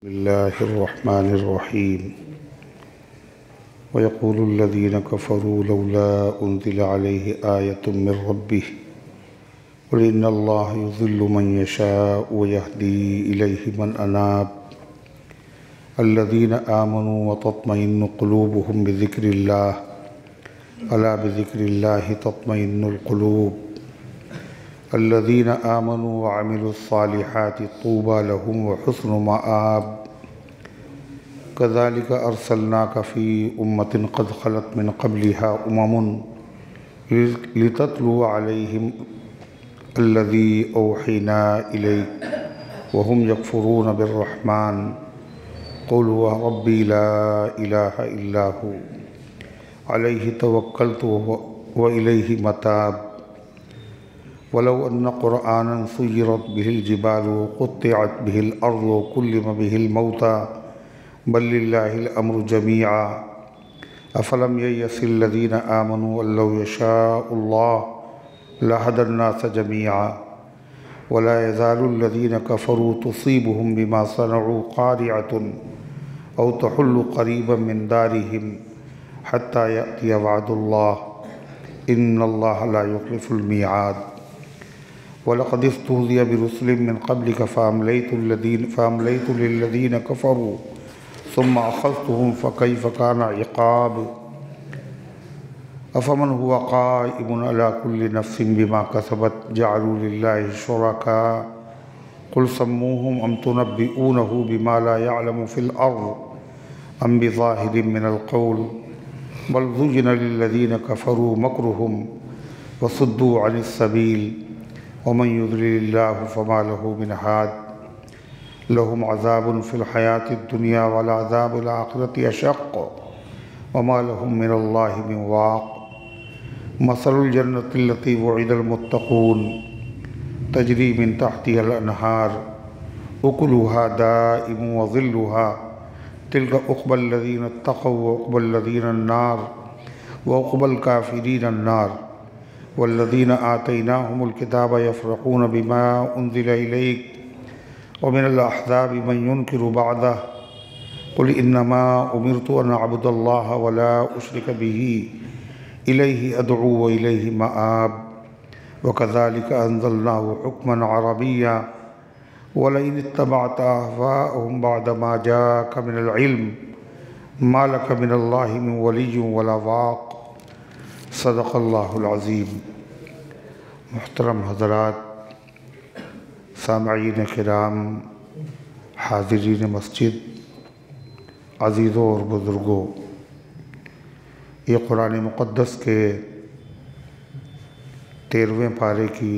بسم الله الرحمن الرحيم ويقول الذين كفروا لولا أنزل عليه آية من ربه قل إن الله يضل من يشاء ويهدي إليه من أناب الذين آمنوا وتطمئن قلوبهم بذكر الله ألا بذكر الله تطمئن القلوب الذين آمنوا وعملوا الصالحات طوبى لهم وحسن مآب كذلك أرسلناك في أمة قد خلت من قبلها لتتلو عليهم الذي أوحينا إليك وهم يكفرون بالرحمن قل هو ربي لا إله إلا هو عليه توكلت وإليه متاب ولو أن قرآنا سيرت به الجبال وقطعت به الأرض وكلم به الموتى بل لله الأمر جميعا أفلم ييأس الذين آمنوا أن لو يشاء الله لهدى الناس جميعا ولا يزال الذين كفروا تصيبهم بما صنعوا قارعة أو تحل قريبا من دارهم حتى يأتي وعد الله إن الله لا يخلف الميعاد وَلَقَدِ اسْتُهْزِئَ بِرُسُلٍ مِّن قَبْلِكَ فَأَمْلَيْتُ لِلَّذِينَ كَفَرُوا ثُمَّ أَخَذْتُهُمْ فَكَيْفَ كَانَ عِقَابِ أَفَمَنْ هُوَ قَائِمٌ عَلَى كُلِّ نَفْسٍ بِمَا كَسَبَتْ جَعَلُوا لِلَّهِ شُرَكَاءَ قُلْ سَمُّوهُمْ أَمْ تُنَبِّئُونَهُ بِمَا لَا يَعْلَمُ فِي الْأَرْضِ أَمْ بِظَاهِرٍ مِّنَ الْقَوْلِ بَلْ زُيِّنَ لِلَّذِينَ كَفَرُوا مَكْرُهُمْ وَصُدُّوا عَنِ السَّبِيلِ ومن يضلل الله فما له من هاد لهم عذاب في الحياة الدنيا والعذاب الآخرة أشق وما لهم من الله من واق مثل الجنة التي وعد المتقون تجري من تحتها الأنهار أكلها دائم وظلها تلك عقبى الذين اتقوا وعقبى الذين النار وعقبى الكافرين النار والذين آتيناهم الكتاب يفرحون بما أنزل إليك ومن الأحزاب من ينكر بعضه قل إنما أمرت أن أعبد الله ولا أشرك به إليه أدعو وإليه مآب وكذلك أنزلناه حكما عربيا ولئن اتبعت أهواءهم بعد ما جاءك من العلم ما لك من الله من ولي ولا واق صدق اللہ العظیم۔ محترم حضرات، سامعین کرام، حاضرین مسجد، عزیزوں اور بزرگوں، یہ قرآن مقدس کے 13ویں پارے کی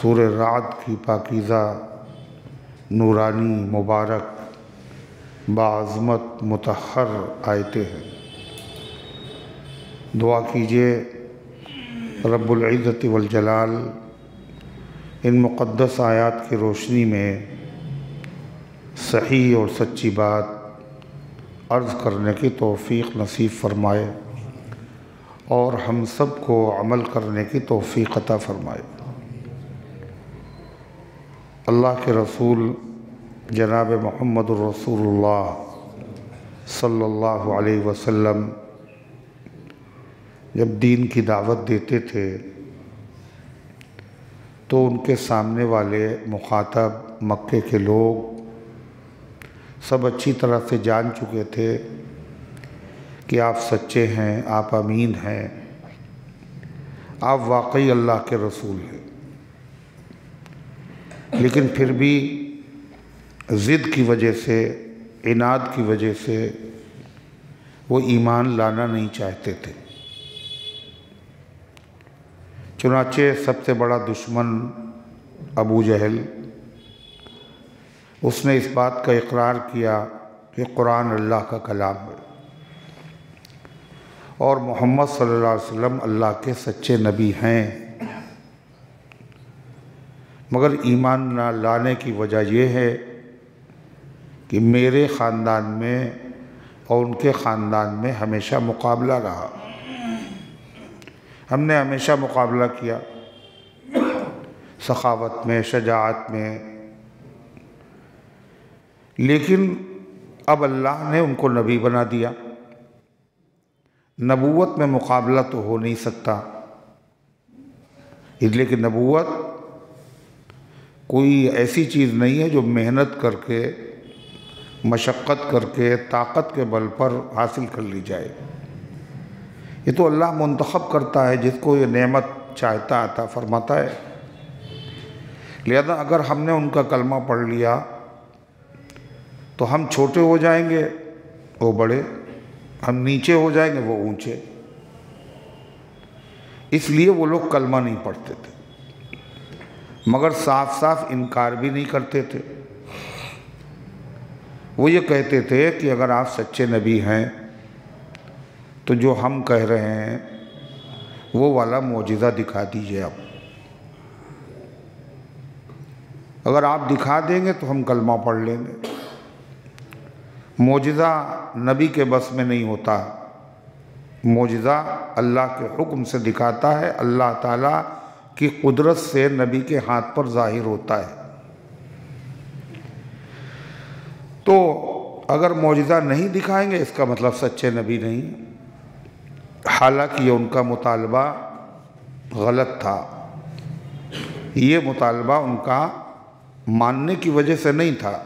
سورہ رعد کی پاکیزہ، نورانی، مبارک، باعظمت، مطہر آیتیں ہیں۔ دعا کیجئے رب العزت والجلال ان مقدس آیات کی روشنی میں صحیح اور سچی بات عرض کرنے کی توفیق نصیب فرمائے اور ہم سب کو عمل کرنے کی توفیق عطا فرمائے۔ اللہ کے رسول جناب محمد الرسول اللہ صلی اللہ علیہ وسلم جب دین کی دعوت دیتے تھے تو ان کے سامنے والے مخاطب مکے کے لوگ سب اچھی طرح سے جان چکے تھے کہ آپ سچے ہیں، آپ امین ہیں، آپ واقعی اللہ کے رسول ہیں، لیکن پھر بھی ضد کی وجہ سے، عناد کی وجہ سے وہ ایمان لانا نہیں چاہتے تھے۔ چنانچہ سب سے بڑا دشمن ابو جہل، اس نے اس بات کا اقرار کیا کہ قرآن اللہ کا کلام ہے اور محمد صلی اللہ علیہ وسلم اللہ کے سچے نبی ہیں، مگر ایمان نہ لانے کی وجہ یہ ہے کہ میرے خاندان میں اور ان کے خاندان میں ہمیشہ مقابلہ رہا، ہم نے ہمیشہ مقابلہ کیا، سخاوت میں، شجاعت میں، لیکن اب اللہ نے ان کو نبی بنا دیا۔ نبوت میں مقابلہ تو ہو نہیں سکتا، اس لیے کہ نبوت کوئی ایسی چیز نہیں ہے جو محنت کر کے، مشقت کر کے، طاقت کے بل پر حاصل کر لی جائے۔ یہ تو اللہ منتخب کرتا ہے، جس کو یہ نعمت چاہتا عطا فرماتا ہے۔ لہذا اگر ہم نے ان کا کلمہ پڑھ لیا تو ہم چھوٹے ہو جائیں گے، وہ بڑے، ہم نیچے ہو جائیں گے، وہ اونچے۔ اس لیے وہ لوگ کلمہ نہیں پڑھتے تھے، مگر صاف صاف انکار بھی نہیں کرتے تھے۔ وہ یہ کہتے تھے کہ اگر آپ سچے نبی ہیں تو جو ہم کہہ رہے ہیں وہ والا معجزہ دکھا دیجئے آپ۔ اگر آپ دکھا دیں گے تو ہم کلمہ پڑھ لیں گے۔ معجزہ نبی کے بس میں نہیں ہوتا، معجزہ اللہ کے حکم سے دکھاتا ہے، اللہ تعالیٰ کی قدرت سے نبی کے ہاتھ پر ظاہر ہوتا ہے۔ تو اگر معجزہ نہیں دکھائیں گے اس کا مطلب سچے نبی نہیں۔ حالانکہ یہ ان کا مطالبہ غلط تھا، یہ مطالبہ ان کا ماننے کی وجہ سے نہیں تھا،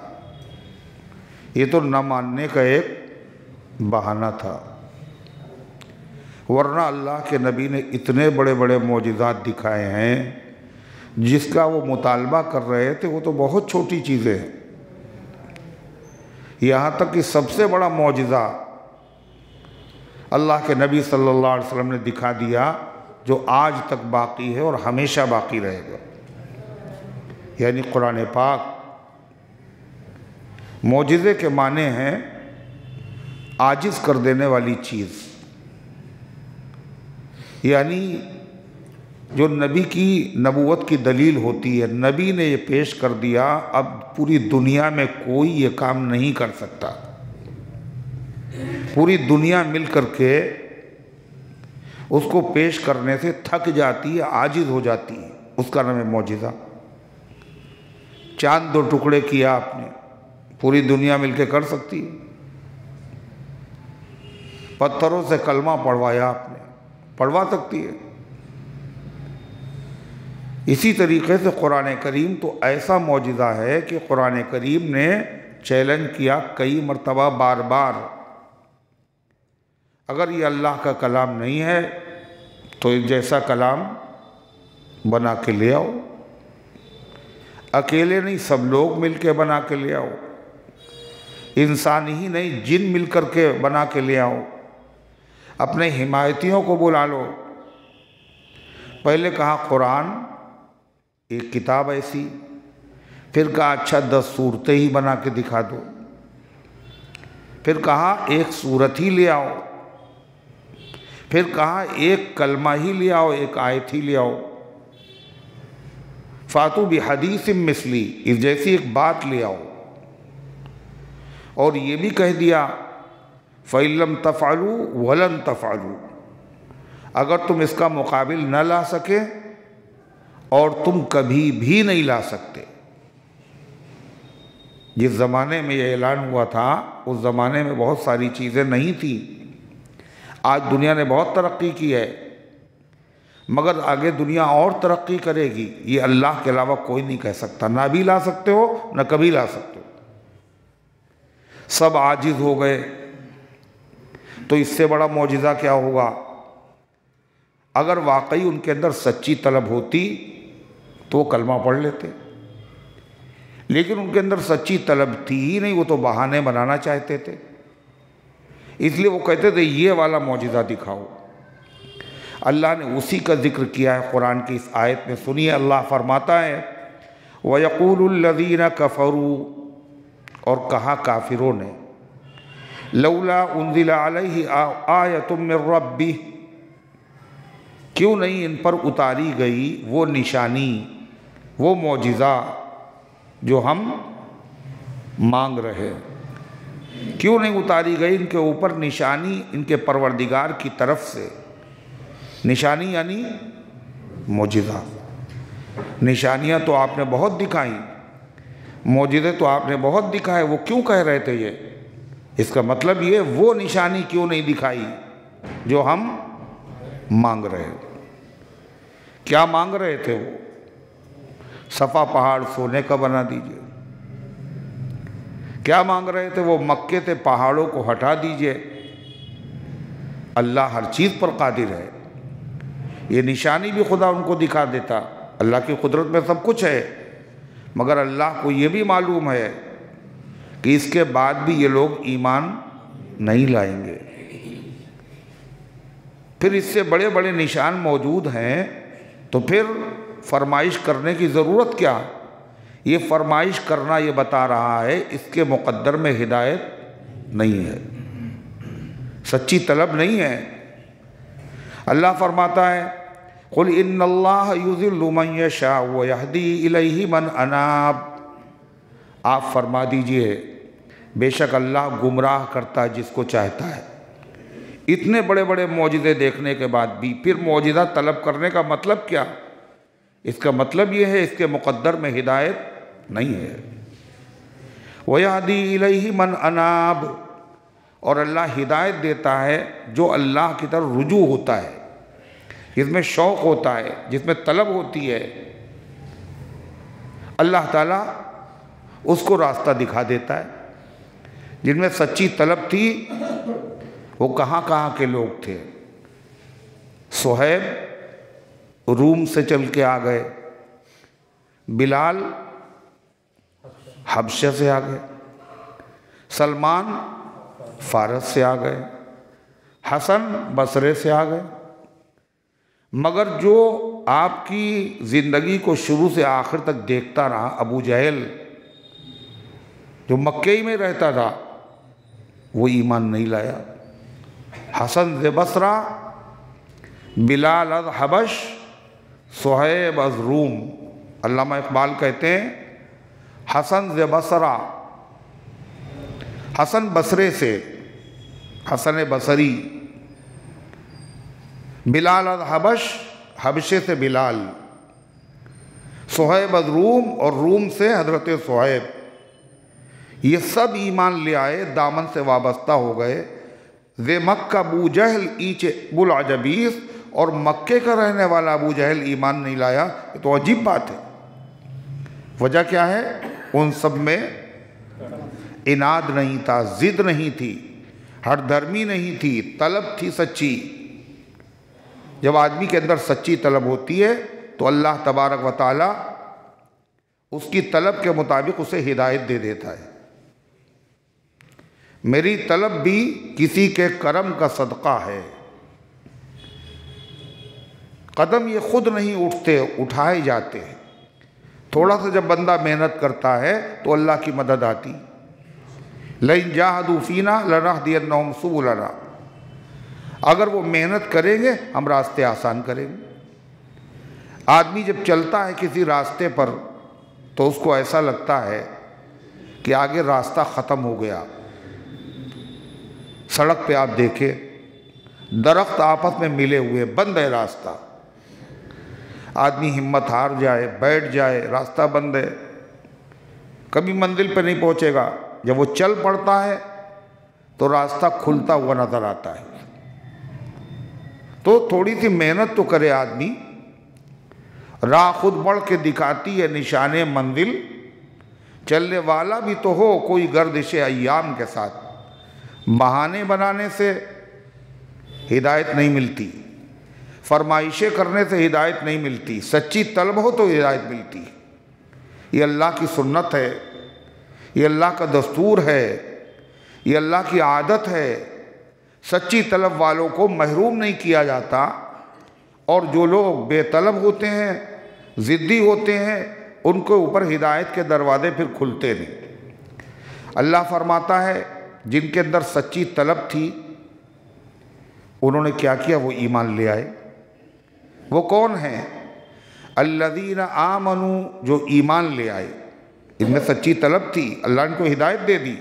یہ تو نہ ماننے کا ایک بہانہ تھا۔ ورنہ اللہ کے نبی نے اتنے بڑے بڑے معجزات دکھائے ہیں، جس کا وہ مطالبہ کر رہے تھے وہ تو بہت چھوٹی چیزیں ہیں۔ یہاں تک کہ سب سے بڑا معجزہ اللہ کے نبی صلی اللہ علیہ وسلم نے دکھا دیا، جو آج تک باقی ہے اور ہمیشہ باقی رہے گا، یعنی قرآن پاک۔ معجزے کے معنی ہیں عاجز کر دینے والی چیز، یعنی جو نبی کی نبوت کی دلیل ہوتی ہے، نبی نے یہ پیش کر دیا، اب پوری دنیا میں کوئی یہ کام نہیں کر سکتا۔ پوری دنیا مل کر کے اس کو پیش کرنے سے تھک جاتی ہے، عاجز ہو جاتی ہے، اس کا نام ہے معجزہ۔ چاند 2 ٹکڑے کیا آپ نے، پوری دنیا مل کے کر سکتی ہے؟ پتھروں سے کلمہ پڑھوایا آپ نے، پڑھوا سکتی ہے؟ اسی طریقے سے قرآن کریم تو ایسا معجزہ ہے کہ قرآن کریم نے چیلنج کیا کئی مرتبہ، بار بار، اگر یہ اللہ کا کلام نہیں ہے تو ایک جیسا کلام بنا کے لے آؤ۔ اکیلے نہیں، سب لوگ مل کے بنا کے لے آؤ، انسان ہی نہیں، جن مل کر کے بنا کے لے آؤ، اپنے حمایتیوں کو بلا لو۔ پہلے کہا قرآن ایک کتاب ایسی، پھر کہا اچھا 10 صورتیں ہی بنا کے دکھا دو، پھر کہا ایک صورت ہی لے آؤ، پھر کہا ایک کلمہ ہی لے آؤ، ایک آیت ہی لے آؤ۔ فاتو بحدیث مثلی، اس جیسی ایک بات لے آؤ۔ اور یہ بھی کہہ دیا فَإِن لَمْ تَفْعَلُوا وَلَن تَفْعَلُوا، اگر تم اس کا مقابل نہ لا سکے اور تم کبھی بھی نہیں لا سکتے۔ جس زمانے میں یہ اعلان ہوا تھا اس زمانے میں بہت ساری چیزیں نہیں تھیں۔ آج دنیا نے بہت ترقی کی ہے، مگر آگے دنیا اور ترقی کرے گی، یہ اللہ کے علاوہ کوئی نہیں کہہ سکتا۔ نہ بھی لا سکتے ہو، نہ کبھی لا سکتے ہو، سب عاجز ہو گئے۔ تو اس سے بڑا معجزہ کیا ہوگا؟ اگر واقعی ان کے اندر سچی طلب ہوتی تو وہ کلمہ پڑھ لیتے، لیکن ان کے اندر سچی طلب تھی ہی نہیں، وہ تو بہانے بنانا چاہتے تھے، اس لیے وہ کہتے تھے یہ والا معجزہ دکھاؤ۔ اللہ نے اسی کا ذکر کیا ہے قرآن کی اس آیت میں، سنیے، اللہ فرماتا ہے وَيَقُولُ الَّذِينَ كَفَرُوا، اور کہا کافروں نے، لَوْلَا أُنزِلَ عَلَيْهِ آیَةٌ مِّن رَبِّهِ، کیوں نہیں ان پر اتاری گئی وہ نشانی، وہ معجزہ جو ہم مانگ رہے، کیوں نہیں اتاری گئی ان کے اوپر نشانی ان کے پروردگار کی طرف سے؟ نشانی یعنی معجزہ۔ نشانیاں تو آپ نے بہت دکھائیں، معجزے تو آپ نے بہت دکھائے، وہ کیوں کہہ رہے تھے یہ؟ اس کا مطلب یہ وہ نشانی کیوں نہیں دکھائی جو ہم مانگ رہے ہیں؟ کیا مانگ رہے تھے وہ؟ صفا پہاڑ سونے کا بنا دیجئے۔ کیا مانگ رہے تھے وہ؟ مکے سے پہاڑوں کو ہٹا دیجئے۔ اللہ ہر چیز پر قادر ہے۔ یہ نشانی بھی خدا ان کو دکھا دیتا۔ اللہ کی قدرت میں سب کچھ ہے، مگر اللہ کو یہ بھی معلوم ہے کہ اس کے بعد بھی یہ لوگ ایمان نہیں لائیں گے۔ پھر اس سے بڑے بڑے نشان موجود ہیں، تو پھر فرمائش کرنے کی ضرورت کیا؟ یہ فرمائش کرنا یہ بتا رہا ہے اس کے مقدر میں ہدایت نہیں ہے، سچی طلب نہیں ہے۔ اللہ فرماتا ہے قُلْ إِنَّ اللَّهَ يُضِلُّ مَن يَشَاءُ وَيَهْدِي إِلَيْهِ مَنْ أَنَابَ۔ آپ فرما دیجئے بے شک اللہ گمراہ کرتا ہے جس کو چاہتا ہے۔ اتنے بڑے بڑے معجزے دیکھنے کے بعد بھی پھر معجزہ طلب کرنے کا مطلب کیا؟ اس کا مطلب یہ ہے اس کے مقدر میں ہدایت نہیں ہے۔ وَيَهْدِي إِلَيْهِ مَنْ أَنَابَ، اور اللہ ہدایت دیتا ہے جو اللہ کی طرف رجوع ہوتا ہے، جس میں شوق ہوتا ہے، جس میں طلب ہوتی ہے، اللہ تعالیٰ اس کو راستہ دکھا دیتا ہے۔ جن میں سچی طلب تھی وہ کہاں کہاں کے لوگ تھے؟ صہیب روم سے چل کے آ گئے، بلال حبشہ سے آ گئے، سلمان فارس سے آ گئے، حسن بصرے سے آ گئے۔ مگر جو آپ کی زندگی کو شروع سے آخر تک دیکھتا رہا، ابو جہل جو مکے ہی میں رہتا تھا، وہ ایمان نہیں لایا۔ حسن ز بصرہ، بلال از حبش، صہیب از روم۔ علامہ اقبال کہتے ہیں حسن ز بصرہ، حسن بصرے سے، حسن بصری، بلال از حبش، حبشے سے بلال، صہیب از روم، اور روم سے حضرت صہیب، یہ سب ایمان لے آئے، دامن سے وابستہ ہو گئے۔ ذِ مکہ ابو جہل ایچ بلعجبیس، اور مکے کا رہنے والا ابو جہل ایمان نہیں لایا، یہ تو عجیب بات ہے۔ وجہ کیا ہے؟ ان سب میں عناد نہیں تھا، ضد نہیں تھی، ہر دھرمی نہیں تھی، طلب تھی سچی۔ جب آدمی کے اندر سچی طلب ہوتی ہے تو اللہ تبارک و تعالی اس کی طلب کے مطابق اسے ہدایت دے دیتا ہے۔ میری طلب بھی کسی کے کرم کا صدقہ ہے۔ قدم یہ خود نہیں اٹھتے، اٹھائے جاتے ہیں۔ تھوڑا سا جب بندہ محنت کرتا ہے تو اللہ کی مدد آتی۔ لَإِن جَاهَدُوا فِينَا لَنَهْدِيَنَّهُمْ سُبُلَنَا، اگر وہ محنت کریں گے ہم راستے آسان کریں گے۔ آدمی جب چلتا ہے کسی راستے پر تو اس کو ایسا لگتا ہے کہ آگے راستہ ختم ہو گیا۔ سڑک پہ آپ دیکھیں درخت آپس میں ملے ہوئے، بند ہے راستہ۔ آدمی ہمت ہار جائے، بیٹھ جائے، راستہ بند ہے، کبھی منزل پہ نہیں پہنچے گا۔ جب وہ چل پڑتا ہے تو راستہ کھلتا ہوا نظر آتا ہے۔ تو تھوڑی سی محنت تو کرے آدمی، راہ خود بڑھ کے دکھاتی ہے نشان منزل، چلنے والا بھی تو ہو کوئی گردش ایام کے ساتھ۔ بہانے بنانے سے ہدایت نہیں ملتی، فرمائشیں کرنے سے ہدایت نہیں ملتی، سچی طلب ہو تو ہدایت ملتی۔ یہ اللہ کی سنت ہے، یہ اللہ کا دستور ہے، یہ اللہ کی عادت ہے۔ سچی طلب والوں کو محروم نہیں کیا جاتا، اور جو لوگ بے طلب ہوتے ہیں، ضدی ہوتے ہیں، ان کے اوپر ہدایت کے دروازے پھر کھلتے نہیں۔ اللہ فرماتا ہے جن کے اندر سچی طلب تھی انہوں نے کیا کیا؟ وہ ایمان لے آئے۔ وہ کون ہیں؟ الذین آمنوا، جو ایمان لے آئے، ان میں سچی طلب تھی، اللہ نے کو ہدایت دے دی۔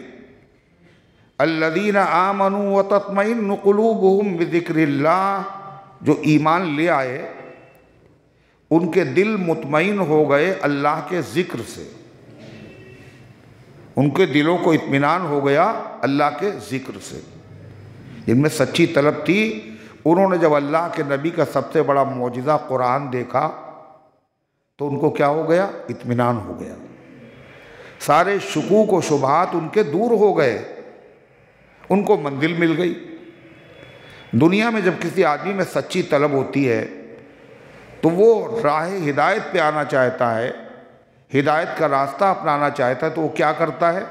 الذین آمنوا وتطمئن قلوبہم بذکر اللہ، جو ایمان لے آئے ان کے دل مطمئن ہو گئے اللہ کے ذکر سے۔ ان کے دلوں کو اطمینان ہو گیا اللہ کے ذکر سے۔ جن میں سچی طلب تھی، انہوں نے جب اللہ کے نبی کا سب سے بڑا معجزہ قرآن دیکھا تو ان کو کیا ہو گیا؟ اطمینان ہو گیا۔ سارے شکوک و شبہات ان کے دور ہو گئے، ان کو منزل مل گئی۔ دنیا میں جب کسی آدمی میں سچی طلب ہوتی ہے تو وہ راہ ہدایت پہ آنا چاہتا ہے، ہدایت کا راستہ اپنانا چاہتا ہے، تو وہ کیا کرتا ہے؟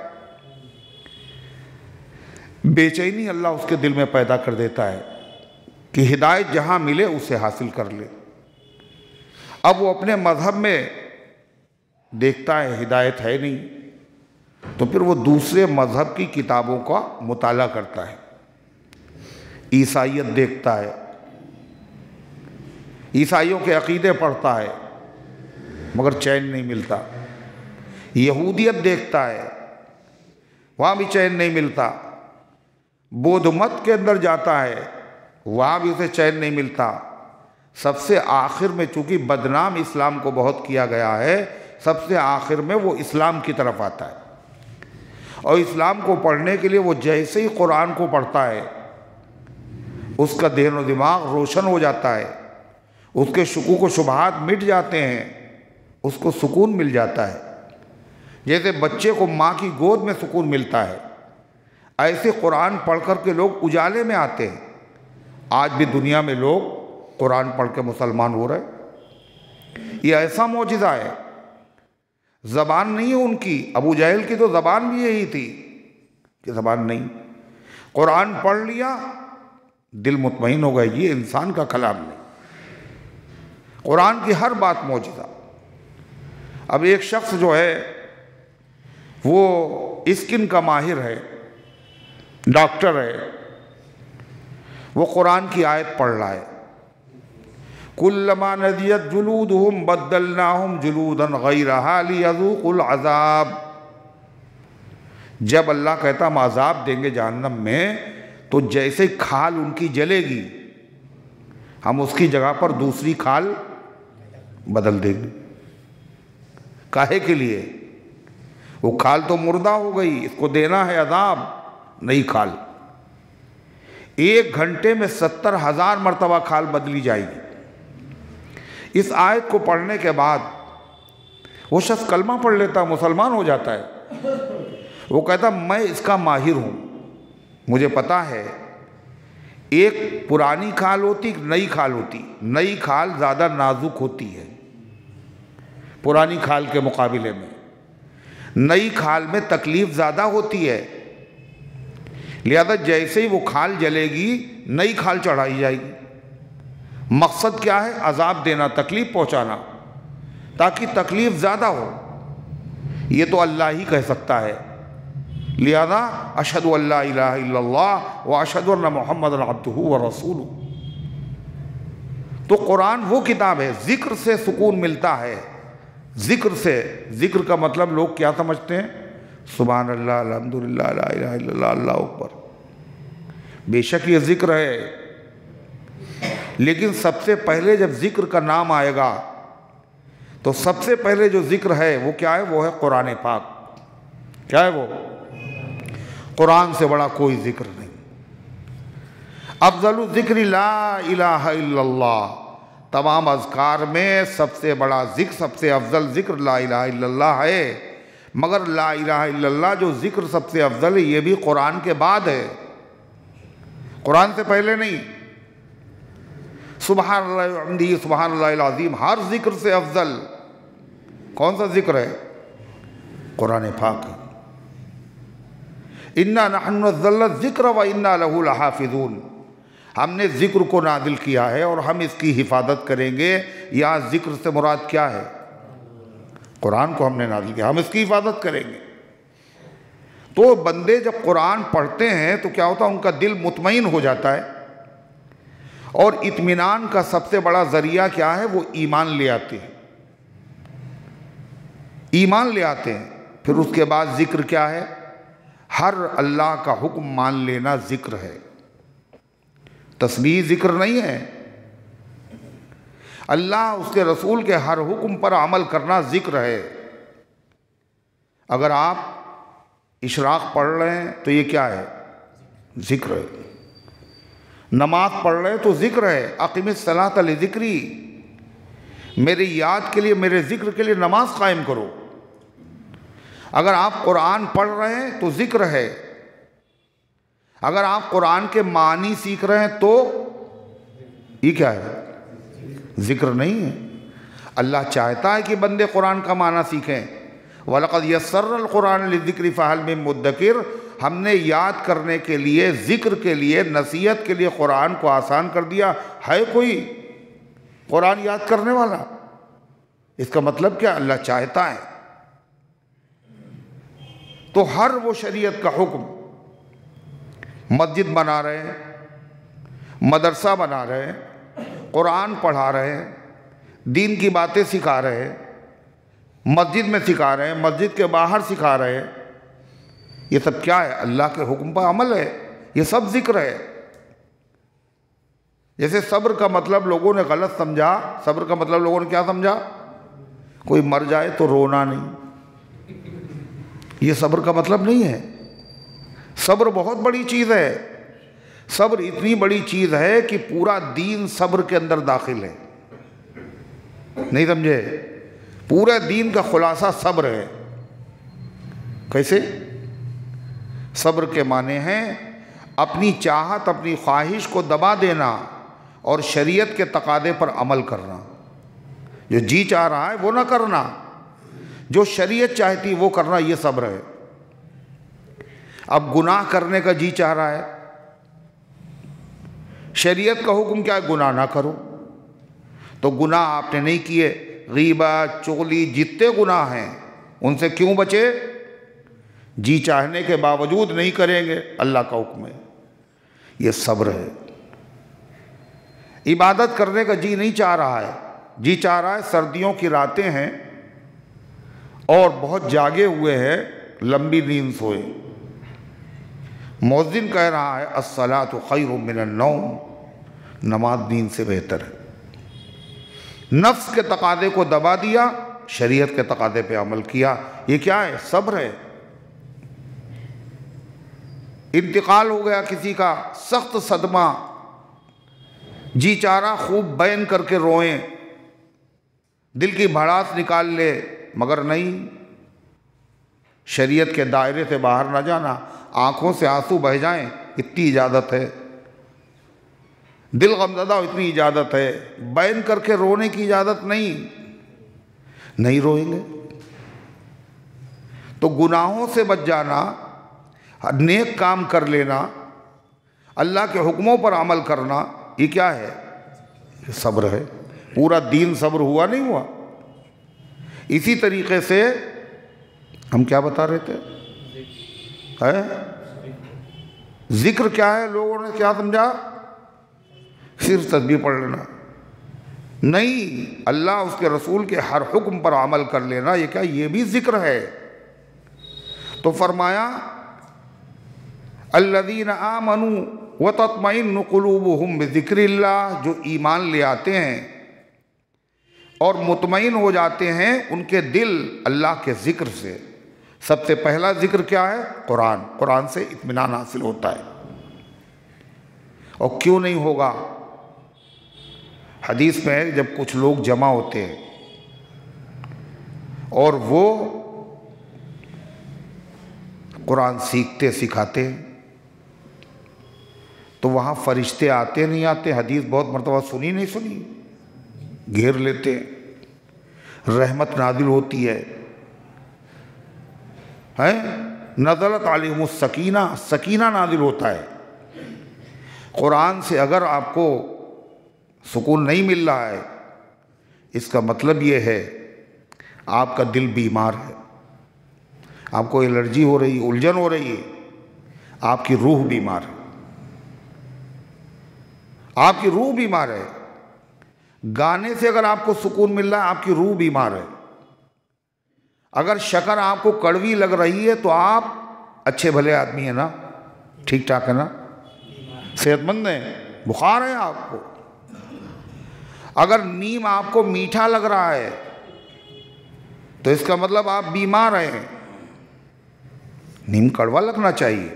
بے چینی اللہ اس کے دل میں پیدا کر دیتا ہے کہ ہدایت جہاں ملے اسے حاصل کر لے۔ اب وہ اپنے مذہب میں دیکھتا ہے ہدایت ہے نہیں، تو پھر وہ دوسرے مذہب کی کتابوں کا مطالعہ کرتا ہے، عیسائیت دیکھتا ہے، عیسائیوں کے عقیدے پڑھتا ہے، مگر چین نہیں ملتا۔ یہودیت دیکھتا ہے، وہاں بھی چین نہیں ملتا۔ بودھ مت کے اندر جاتا ہے، وہاں بھی اسے چین نہیں ملتا۔ سب سے آخر میں چونکہ بدنام اسلام کو بہت کیا گیا ہے، سب سے آخر میں وہ اسلام کی طرف آتا ہے، اور اسلام کو پڑھنے کے لیے وہ جیسے ہی قرآن کو پڑھتا ہے اس کا ذہن و دماغ روشن ہو جاتا ہے، اس کے شکوک و شبہات مٹ جاتے ہیں، اس کو سکون مل جاتا ہے۔ جیسے بچے کو ماں کی گود میں سکون ملتا ہے، ایسے قرآن پڑھ کر کے لوگ اجالے میں آتے ہیں۔ آج بھی دنیا میں لوگ قرآن پڑھ کے مسلمان ہو رہے، یہ ایسا معجزہ ہے۔ زبان نہیں ہے ان کی، ابو جہل کی تو زبان بھی یہی تھی کہ زبان نہیں، قرآن پڑھ لیا دل مطمئن ہو گیا، یہ انسان کا کلام نہیں، قرآن کی ہر بات معجزہ۔ اب ایک شخص جو ہے وہ اسکن کا ماہر ہے، ڈاکٹر ہے، وہ قرآن کی آیت پڑھ رہا ہے، کلما نضجت جلودہم بدلناہم جلودا غیرہا لیذوقوا العذاب۔ جب اللہ کہتا ہم عذاب دیں گے جہنم میں، تو جیسے کھال ان کی جلے گی، ہم اس کی جگہ پر دوسری کھال بدل دیں گے۔ کاہے کے لیے؟ وہ کھال تو مردہ ہو گئی، اس کو دینا ہے عذاب، نئی کھال۔ 1 گھنٹے میں 70,000 مرتبہ کھال بدلی جائے گی۔ اس آیت کو پڑھنے کے بعد وہ شخص کلمہ پڑھ لیتا، مسلمان ہو جاتا ہے۔ وہ کہتا میں اس کا ماہر ہوں، مجھے پتا ہے ایک پرانی کھال ہوتی، ایک نئی کھال ہوتی، نئی کھال زیادہ نازک ہوتی ہے پرانی کھال کے مقابلے میں، نئی کھال میں تکلیف زیادہ ہوتی ہے، لہذا جیسے ہی وہ کھال جلے گی نئی کھال چڑھائی جائے گی۔ مقصد کیا ہے؟ عذاب دینا، تکلیف پہنچانا، تاکہ تکلیف زیادہ ہو۔ یہ تو اللہ ہی کہہ سکتا ہے، لہذا اشہد ان لا الہ الا اللہ واشہد ان محمد عبدہ ورسولہ۔ تو قرآن وہ کتاب ہے، ذکر سے سکون ملتا ہے، ذکر سے۔ ذکر کا مطلب لوگ کیا سمجھتے ہیں؟ سبحان اللہ، الحمدللہ، لا الہ الا اللہ، اللہ اکبر۔ بے شک یہ ذکر ہے، لیکن سب سے پہلے جب ذکر کا نام آئے گا تو سب سے پہلے جو ذکر ہے وہ کیا ہے؟ وہ ہے قرآن پاک۔ کیا ہے وہ؟ قرآن سے بڑا کوئی ذکر نہیں۔ افضل الذکر لا الہ الا اللہ، تمام اذکار میں سب سے بڑا ذکر، سب سے افضل ذکر لا الہ الا اللہ ہے، مگر لا الہ الا اللہ جو ذکر سب سے افضل ہے یہ بھی قرآن کے بعد ہے، قرآن سے پہلے نہیں۔ سبحان اللہ وبحمدہ سبحان اللہ العظیم ہر ذکر سے افضل کون سا ذکر ہے؟ قرآن پاک۔ اِنَّا نَحْنُ نَزَّلْنَا الذِّكْرَ وَإِنَّا لَهُ لَحَافِظُونَ، ہم نے ذکر کو نازل کیا ہے اور ہم اس کی حفاظت کریں گے۔ یا ذکر سے مراد کیا ہے؟ قرآن کو ہم نے نازل کیا، ہم اس کی حفاظت کریں گے۔ تو بندے جب قرآن پڑھتے ہیں تو کیا ہوتا ہے؟ ان کا دل مطمئن ہو جاتا ہے، اور اطمینان کا سب سے بڑا ذریعہ کیا ہے؟ وہ ایمان لے آتے ہیں، ایمان لے آتے ہیں۔ پھر اس کے بعد ذکر کیا ہے؟ ہر اللہ کا حکم مان لینا ذکر ہے، تسبیح ذکر نہیں ہے۔ اللہ اس کے رسول کے ہر حکم پر عمل کرنا ذکر ہے۔ اگر آپ اشراق پڑھ رہے ہیں تو یہ کیا ہے؟ ذکر ہے۔ نماز پڑھ رہے ہیں تو ذکر ہے، اقیم الصلاۃ لذکری، میری یاد کے لیے، میرے ذکر کے لیے نماز قائم کرو۔ اگر آپ قرآن پڑھ رہے ہیں تو ذکر ہے، اگر آپ قرآن کے معنی سیکھ رہے ہیں تو یہ کیا ہے؟ ذکر نہیں ہے۔ اللہ چاہتا ہے کہ بندے قرآن کا معنی سیکھیں۔ وَلَقَدْ يَسَّرْنَا الْقُرْآنَ لِلذِّكْرِ فَهَلْ مِن مُدَّكِرٍ، ہم نے یاد کرنے کے لیے، ذکر کے لیے، نصیحت کے لیے قرآن کو آسان کر دیا۔ ہے کوئی قرآن یاد کرنے والا؟ اس کا مطلب کیا؟ اللہ چاہتا ہے۔ تو ہر وہ شریعت کا حکم، مسجد بنا رہے ہیں، مدرسہ بنا رہے ہیں، قرآن پڑھا رہے ہیں، دین کی باتیں سکھا رہے ہیں، مسجد میں سکھا رہے ہیں، مسجد کے باہر سکھا رہے ہیں، یہ سب کیا ہے؟ اللہ کے حکم پر عمل ہے، یہ سب ذکر ہے۔ جیسے صبر کا مطلب لوگوں نے غلط سمجھا، صبر کا مطلب لوگوں نے کیا سمجھا؟ کوئی مر جائے تو رونا نہیں، یہ صبر کا مطلب نہیں ہے۔ صبر بہت بڑی چیز ہے، صبر اتنی بڑی چیز ہے کہ پورا دین صبر کے اندر داخل ہے۔ نہیں سمجھے؟ پورے دین کا خلاصہ صبر ہے۔ کیسے؟ صبر کے معنی ہیں اپنی چاہت، اپنی خواہش کو دبا دینا اور شریعت کے تقاضے پر عمل کرنا۔ جو جی چاہ رہا ہے وہ نہ کرنا، جو شریعت چاہتی وہ کرنا، یہ صبر ہے۔ اب گناہ کرنے کا جی چاہ رہا ہے، شریعت کا حکم کیا ہے؟ گناہ نہ کرو۔ تو گناہ آپ نے نہیں کیے، غیبت، چغلی، جتنے گناہ ہیں ان سے کیوں بچے؟ جی چاہنے کے باوجود نہیں کریں گے، اللہ کا حکم ہے، یہ صبر ہے۔ عبادت کرنے کا جی نہیں چاہ رہا ہے، جی چاہ رہا ہے سردیوں کی راتیں ہیں اور بہت جاگے ہوئے ہیں، لمبی نیند سوئے۔ مؤذن کہہ رہا ہے الصلاۃ خیر من النوم، نماز نیند سے بہتر ہے۔ نفس کے تقاضے کو دبا دیا، شریعت کے تقاضے پہ عمل کیا، یہ کیا ہے؟ صبر ہے۔ انتقال ہو گیا کسی کا، سخت صدمہ، جی چاہ رہا خوب بین کر کے روئیں، دل کی بھڑاس نکال لے، مگر نہیں، شریعت کے دائرے سے باہر نہ جانا، آنکھوں سے آنسو بہہ جائیں اتنی اجازت ہے، دل غمزدہ ہو اتنی اجازت ہے، بین کر کے رونے کی اجازت نہیں روئیں گے۔ تو گناہوں سے بچ جانا، نیک کام کر لینا، اللہ کے حکموں پر عمل کرنا، یہ کیا ہے؟ یہ صبر ہے۔ پورا دین صبر ہوا نہیں ہوا؟ اسی طریقے سے ہم کیا بتا رہے تھے؟ ذکر کیا ہے؟ لوگوں نے کیا سمجھا؟ صرف تسبیح پڑھ لینا نہیں، اللہ اس کے رسول کے ہر حکم پر عمل کر لینا، یہ کیا؟ یہ بھی ذکر ہے۔ تو فرمایا الذین آمنوا وتطمئن قلوبہم بذکر اللہ، جو ایمان لے آتے ہیں اور مطمئن ہو جاتے ہیں ان کے دل اللہ کے ذکر سے۔ سب سے پہلا ذکر کیا ہے؟ قرآن۔ قرآن سے اطمینان حاصل ہوتا ہے۔ اور کیوں نہیں ہوگا؟ حدیث میں جب کچھ لوگ جمع ہوتے ہیں اور وہ قرآن سیکھتے سکھاتے ہیں تو وہاں فرشتے آتے نہیں آتے؟ حدیث بہت مرتبہ سنی نہیں سنی؟ گھیر لیتے ہیں، رحمت نازل ہوتی ہے، نزلت علیہم السکینہ، سکینہ نازل ہوتا ہے۔ قرآن سے اگر آپ کو سکون نہیں مل رہا ہے، اس کا مطلب یہ ہے آپ کا دل بیمار ہے، آپ کو الرجی ہو رہی ہے، الجھن ہو رہی ہے، آپ کی روح بیمار ہے، آپ کی روح بیمار ہے۔ گانے سے اگر آپ کو سکون مل رہا ہے، آپ کی روح بیمار ہے۔ اگر شکر آپ کو کڑوی لگ رہی ہے تو آپ اچھے بھلے آدمی ہیں نا، ٹھیک ٹھاک ہے نا، صحت مند ہیں، بخار ہے آپ کو۔ اگر نیم آپ کو میٹھا لگ رہا ہے تو اس کا مطلب آپ بیمار ہیں۔ نیم کڑوا لگنا چاہیے،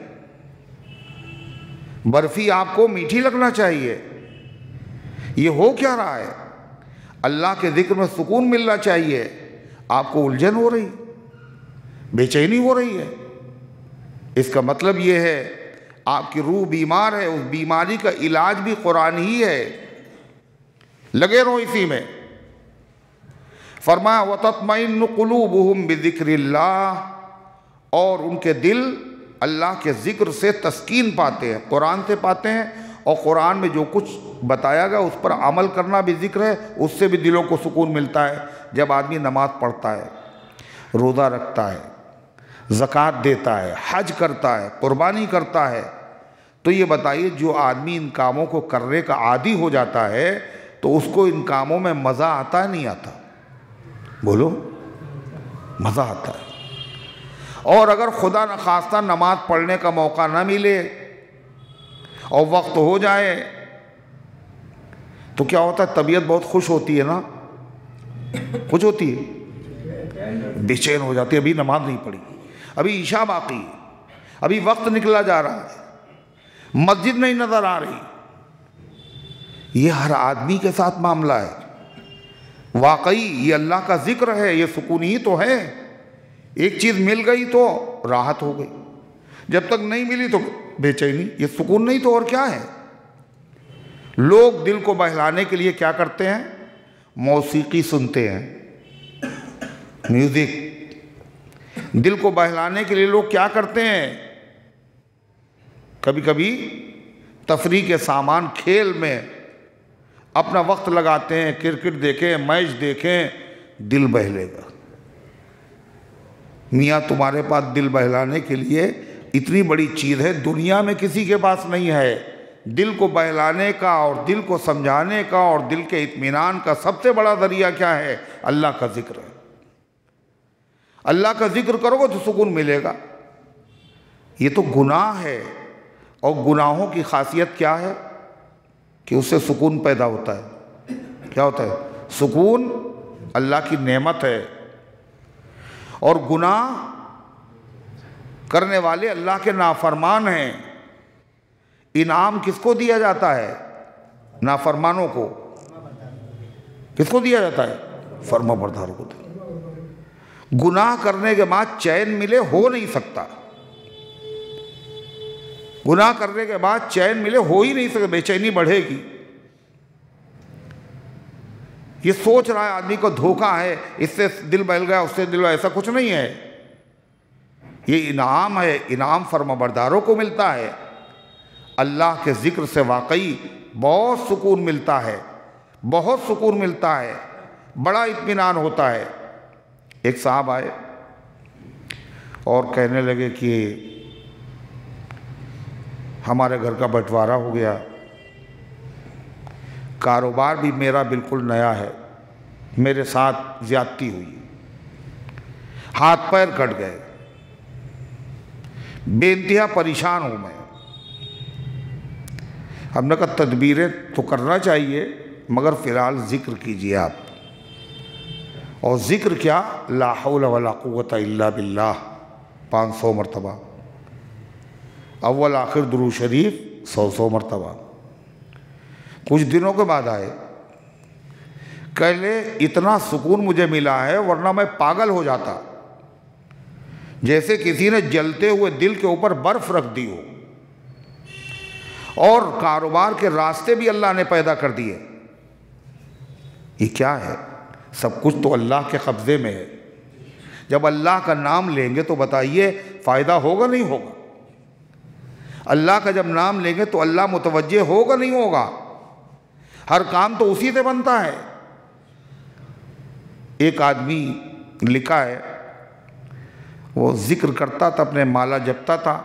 برفی آپ کو میٹھی لگنا چاہیے۔ یہ ہو کیا رہا ہے؟ اللہ کے ذکر میں سکون ملنا چاہیے، آپ کو الجھن ہو رہی، بے چینی ہو رہی ہے۔ اس کا مطلب یہ ہے آپ کی روح بیمار ہے، اس بیماری کا علاج بھی قرآن ہی ہے، لگے رہو اسی میں۔ فرمایا وَتَطْمَئِنُّ قُلُوبُهُمْ بِذِكْرِ اللَّهِ، اور ان کے دل اللہ کے ذکر سے تسکین پاتے ہیں، قرآن سے پاتے ہیں، اور قرآن میں جو کچھ بتایا گیا اس پر عمل کرنا بھی ذکر ہے، اس سے بھی دلوں کو سکون ملتا ہے۔ جب آدمی نماز پڑھتا ہے، روزہ رکھتا ہے، زکوٰۃ دیتا ہے، حج کرتا ہے، قربانی کرتا ہے، تو یہ بتائیے جو آدمی ان کاموں کو کرنے کا عادی ہو جاتا ہے تو اس کو ان کاموں میں مزہ آتا ہے نہیں آتا؟ بولو، مزہ آتا ہے۔ اور اگر خدا نخواستہ نماز پڑھنے کا موقع نہ ملے اور وقت ہو جائے تو کیا ہوتا ہے؟ طبیعت بہت خوش ہوتی ہے نا، خوش ہوتی ہے، بے چین ہو جاتی ہے، ابھی نماز نہیں پڑھی، ابھی عشاء باقی ہے، ابھی وقت نکلا جا رہا ہے، مسجد نہیں نظر آ رہی۔ یہ ہر آدمی کے ساتھ معاملہ ہے۔ واقعی یہ اللہ کا ذکر ہے، یہ سکون ہی تو ہے۔ ایک چیز مل گئی تو راحت ہو گئی، جب تک نہیں ملی تو بے چینی، یہ سکون نہیں تو اور کیا ہے؟ لوگ دل کو بہلانے کے لیے کیا کرتے ہیں؟ موسیقی سنتے ہیں، میوزک۔ دل کو بہلانے کے لیے لوگ کیا کرتے ہیں؟ کبھی کبھی تفریح کے سامان، کھیل میں اپنا وقت لگاتے ہیں، کرکٹ دیکھیں، میچ دیکھیں، دل بہلے گا۔ میاں تمہارے پاس دل بہلانے کے لیے اتنی بڑی چیز ہے، دنیا میں کسی کے پاس نہیں ہے۔ دل کو بہلانے کا اور دل کو سمجھانے کا اور دل کے اطمینان کا سب سے بڑا ذریعہ کیا ہے؟ اللہ کا ذکر ہے۔ اللہ کا ذکر کرو گے تو سکون ملے گا۔ یہ تو گناہ ہے، اور گناہوں کی خاصیت کیا ہے کہ اس سے سکون پیدا ہوتا ہے۔ کیا ہوتا ہے؟ سکون اللہ کی نعمت ہے، اور گناہ کرنے والے اللہ کے نافرمان ہیں۔ انعام کس کو دیا جاتا ہے؟ نافرمانوں کو۔ کس کو دیا جاتا ہے؟ فرما برداروں کو۔ گناہ کرنے کے بعد چین ملے ہو نہیں سکتا، گناہ کرنے کے بعد چین ملے ہو ہی نہیں سکتا، بے چینی بڑھے گی۔ یہ سوچ رہا ہے آدمی کو دھوکہ ہے، اس سے دل بہل گیا، اس سے دل بہل، ایسا کچھ نہیں ہے۔ یہ انعام ہے، انعام فرما برداروں کو ملتا ہے۔ اللہ کے ذکر سے واقعی بہت سکون ملتا ہے، بہت سکون ملتا ہے، بڑا اطمینان ہوتا ہے۔ ایک صاحب آئے اور کہنے لگے کہ ہمارے گھر کا بٹوارا ہو گیا، کاروبار بھی میرا بالکل نیا ہے، میرے ساتھ زیادتی ہوئی، ہاتھ پیر کٹ گئے، بے انتہا پریشان ہوں میں۔ ہم نے کہا تدبیریں تو کرنا چاہیے، مگر فی الحال ذکر کیجئے آپ، اور ذکر کیا؟ لا حول ولا قوت الا باللہ 500 مرتبہ، اول آخر درود شریف 100 مرتبہ۔ کچھ دنوں کے بعد آئے، کہلے اتنا سکون مجھے ملا ہے ورنہ میں پاگل ہو جاتا، جیسے کسی نے جلتے ہوئے دل کے اوپر برف رکھ دی ہو، اور کاروبار کے راستے بھی اللہ نے پیدا کر دیے۔ یہ کیا ہے؟ سب کچھ تو اللہ کے قبضے میں ہے۔ جب اللہ کا نام لیں گے تو بتائیے فائدہ ہوگا نہیں ہوگا؟ اللہ کا جب نام لیں گے تو اللہ متوجہ ہوگا نہیں ہوگا؟ ہر کام تو اسی سے بنتا ہے۔ ایک آدمی لکھا ہے، وہ ذکر کرتا تھا، اپنے مالا جپتا تھا،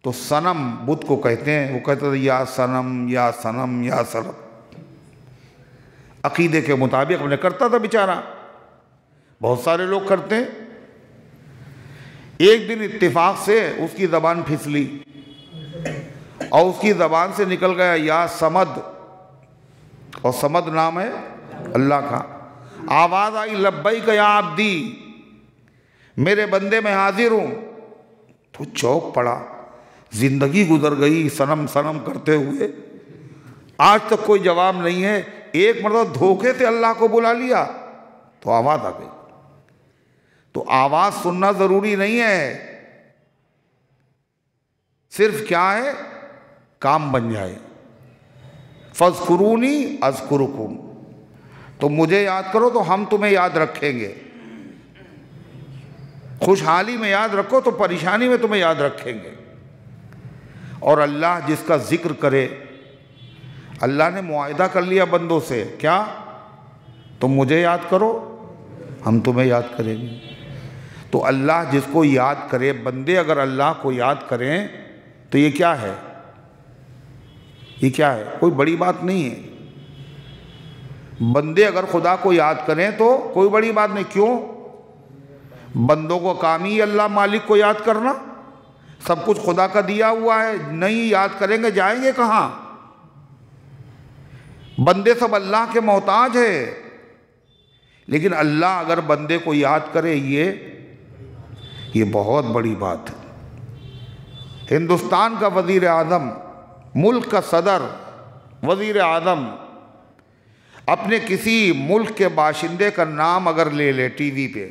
تو صنم بدھ کو کہتے ہیں، وہ کہتا تھا یا صنم یا صنم یا صنم، عقیدے کے مطابق انہیں کرتا تھا بیچارہ۔ بہت سارے لوگ کرتے ہیں۔ ایک دن اتفاق سے اس کی زبان پھسلی اور اس کی زبان سے نکل گیا یا سمد، اور سمد نام ہے اللہ کا۔ آواز آئی لبیک یا عبدی، میرے بندے میں حاضر ہوں۔ تو چوک پڑا، زندگی گزر گئی سنم سنم کرتے ہوئے، آج تک کوئی جواب نہیں ہے۔ ایک مرتبہ دھوکے سے اللہ کو بلا لیا تو آواز آ گئی۔ تو آواز سننا ضروری نہیں ہے، صرف کیا ہے، کام بن جائے۔ فاذکرونی اذکرکم، تم مجھے یاد کرو تو ہم تمہیں یاد رکھیں گے۔ خوشحالی میں یاد رکھو تو پریشانی میں تمہیں یاد رکھیں گے۔ اور اللہ جس کا ذکر کرے، اللہ نے معاہدہ کر لیا بندوں سے، کیا؟ تم مجھے یاد کرو ہم تمہیں یاد کریں گے۔ تو اللہ جس کو یاد کرے، بندے اگر اللہ کو یاد کریں تو یہ کیا ہے؟ یہ کیا ہے؟ کوئی بڑی بات نہیں ہے۔ بندے اگر خدا کو یاد کریں تو کوئی بڑی بات نہیں۔ کیوں؟ بندوں کو کام ہی اللہ مالک کو یاد کرنا، سب کچھ خدا کا دیا ہوا ہے، نہیں یاد کریں گے جائیں گے کہاں؟ بندے سب اللہ کے محتاج ہیں، لیکن اللہ اگر بندے کو یاد کرے یہ بہت بڑی بات ہے۔ ہندوستان کا وزیر اعظم، ملک کا صدر، وزیر اعظم اپنے کسی ملک کے باشندے کا نام اگر لے لے ٹی وی پہ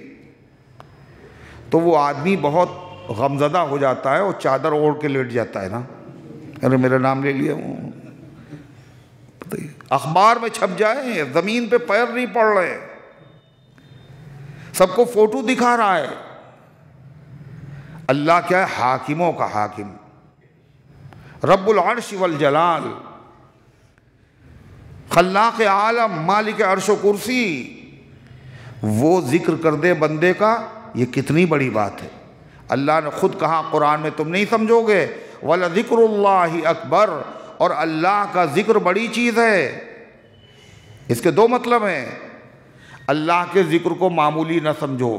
تو وہ آدمی بہت غمزدہ ہو جاتا ہے، وہ چادر اوڑھ کے لیٹ جاتا ہے نا، ارے میرا نام لے لیا۔ اخبار میں چھپ جائیں، زمین پہ پیر نہیں پڑ رہے، سب کو فوٹو دکھا رہا ہے۔ اللہ کیا ہے؟ حاکموں کا حاکم، رب العرش والجلال، خلاق عالم، مالک عرش و کرسی، وہ ذکر کر دے بندے کا، یہ کتنی بڑی بات ہے۔ اللہ نے خود کہا قرآن میں، تم نہیں سمجھو گے، وَلَذِكْرُ اللَّهِ أَكْبَرُ، اور اللہ کا ذکر بڑی چیز ہے۔ اس کے دو مطلب ہیں، اللہ کے ذکر کو معمولی نہ سمجھو،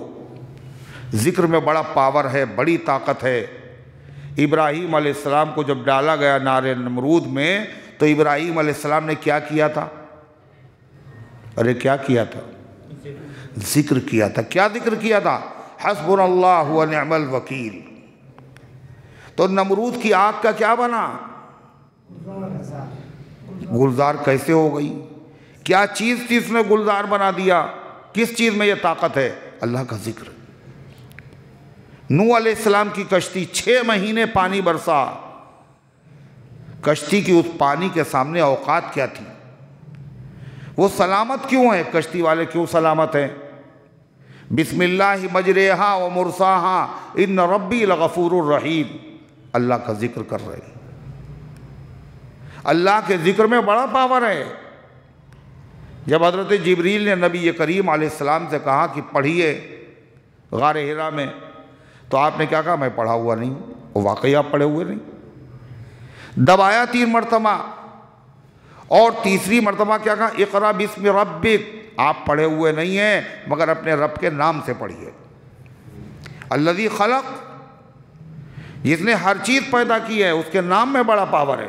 ذکر میں بڑا پاور ہے، بڑی طاقت ہے۔ ابراہیم علیہ السلام کو جب ڈالا گیا نار نمرود میں تو ابراہیم علیہ السلام نے کیا کیا تھا؟ ارے کیا کیا تھا؟ ذکر کیا تھا۔ کیا ذکر کیا تھا؟ حسبنا اللہ ونعم الوکیل۔ تو نمرود کی آگ کا کیا بنا؟ گلزار کیسے ہو گئی؟ کیا چیز تھی اس نے گلزار بنا دیا؟ کس چیز میں یہ طاقت ہے؟ اللہ کا ذکر۔ نوح علیہ السلام کی کشتی 6 مہینے پانی برسا، کشتی کی اس پانی کے سامنے اوقات کیا تھی؟ وہ سلامت کیوں ہے؟ کشتی والے کیوں سلامت ہیں؟ بسم اللہ مجریہا و مرساہا ان ربی لغفور الرحیم، اللہ کا ذکر کر رہے ہیں۔ اللہ کے ذکر میں بڑا پاور ہے۔ جب حضرت جبریل نے نبی کریم علیہ السلام سے کہا کہ پڑھیے غار حرا میں، تو آپ نے کیا کہا؟ میں پڑھا ہوا نہیں۔ وہ واقعی آپ پڑھے ہوئے نہیں۔ دبایا 3 مرتبہ، اور تیسری مرتبہ کیا کہا؟ اقرا بسم ربک، آپ پڑھے ہوئے نہیں ہیں مگر اپنے رب کے نام سے پڑھیے۔ الذی خلق، جس نے ہر چیز پیدا کی ہے، اس کے نام میں بڑا پاور ہے۔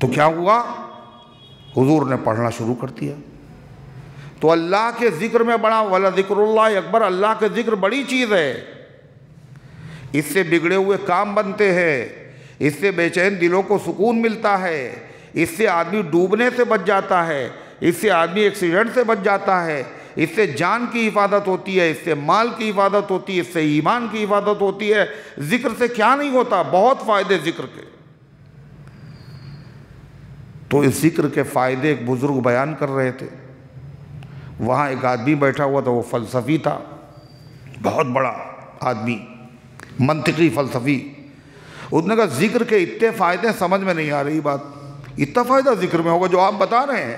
تو کیا ہوا؟ حضور نے پڑھنا شروع کر دیا۔ تو اللہ کے ذکر میں بڑا، وَلَذِكْرُ اللَّهِ اکبر، اللہ کے ذکر بڑی چیز ہے۔ اس سے بگڑے ہوئے کام بنتے ہیں، اس سے بے چین دلوں کو سکون ملتا ہے، اس سے آدمی ڈوبنے سے بچ جاتا ہے، اس سے آدمی ایکسیڈنٹ سے بچ جاتا ہے، اس سے جان کی حفاظت ہوتی ہے، اس سے مال کی حفاظت ہوتی ہے، اس سے ایمان کی حفاظت ہوتی ہے۔ ذکر سے کیا نہیں ہوتا؟ بہت فائدے ذکر کے۔ تو اس ذکر کے فائدے ایک بزرگ بیان کر رہے تھے۔ وہاں ایک آدمی بیٹھا ہوا تھا، وہ فلسفی تھا، بہت بڑا آدمی، منطقی فلسفی۔ اس نے کہا ذکر کے اتنے فائدے سمجھ میں نہیں آ رہی بات، اتنا فائدہ ذکر میں ہوگا جو آپ بتا رہے ہیں،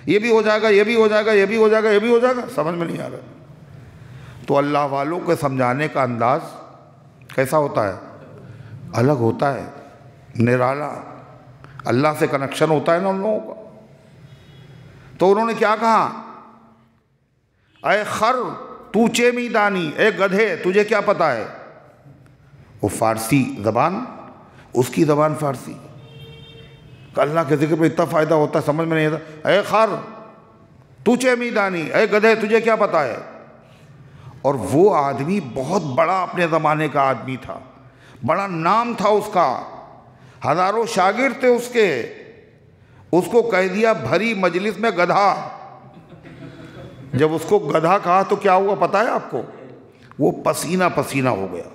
یہ بھی ہو جائے گا، یہ بھی ہو جائے گا، یہ بھی ہو جائے گا، یہ بھی ہو جائے گا، سمجھ میں نہیں آ رہا۔ تو اللہ والوں کے سمجھانے کا انداز کیسا ہوتا ہے؟ الگ ہوتا ہے، نرالا، اللہ سے کنیکشن ہوتا ہے نا ان لوگوں کا۔ تو انہوں نے کیا کہا؟ اے خر تو چے میدانی، اے گدھے تجھے کیا پتا ہے؟ وہ فارسی زبان، اس کی زبان فارسی، کہ اللہ کے ذکر پہ اتنا فائدہ ہوتا ہے سمجھ میں نہیں آتا۔ اے خر تو چے میدانی، اے گدھے تجھے کیا پتا ہے؟ اور وہ آدمی بہت بڑا اپنے زمانے کا آدمی تھا، بڑا نام تھا اس کا، ہزاروں شاگرد تھے اس کے. اس کو کہہ دیا بھری مجلس میں گدھا. جب اس کو گدھا کہا تو کیا ہوا پتہ ہے آپ کو؟ وہ پسینہ پسینہ ہو گیا،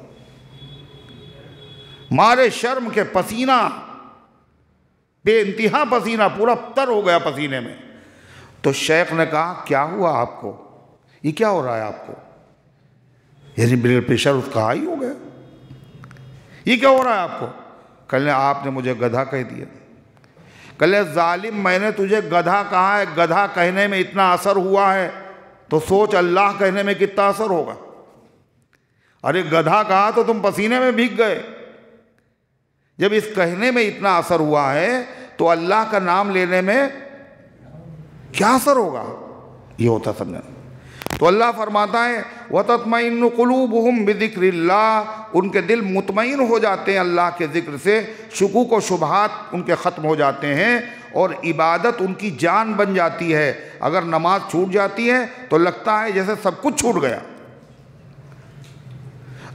مارے شرم کے پسینہ، بے انتہا پسینہ، پورا تر ہو گیا پسینے میں. تو شیخ نے کہا کیا ہوا آپ کو؟ یہ کیا ہو رہا ہے آپ کو؟ یعنی بلڈ پریشر اس کا ہائی ہو گیا. یہ کیا ہو رہا ہے آپ کو؟ کہنے آپ نے مجھے گدھا کہہ دیا. کہنے ظالم میں نے تجھے گدھا کہا ہے، گدھا کہنے میں اتنا اثر ہوا ہے تو سوچ اللہ کہنے میں کتنا اثر ہوگا. ارے گدھا کہا تو تم پسینے میں بھیگ گئے. جب اس کہنے میں اتنا اثر ہوا ہے تو اللہ کا نام لینے میں کیا اثر ہوگا؟ یہ ہوتا سمجھنا. تو اللہ فرماتا ہے وَتَطْمَئِنُّ قُلُوبُهُمْ بِذِكْرِ اللَّهِ، ان کے دل مطمئن ہو جاتے ہیں اللہ کے ذکر سے، شکوک و شبہات ان کے ختم ہو جاتے ہیں اور عبادت ان کی جان بن جاتی ہے. اگر نماز چھوٹ جاتی ہے تو لگتا ہے جیسے سب کچھ چھوٹ گیا.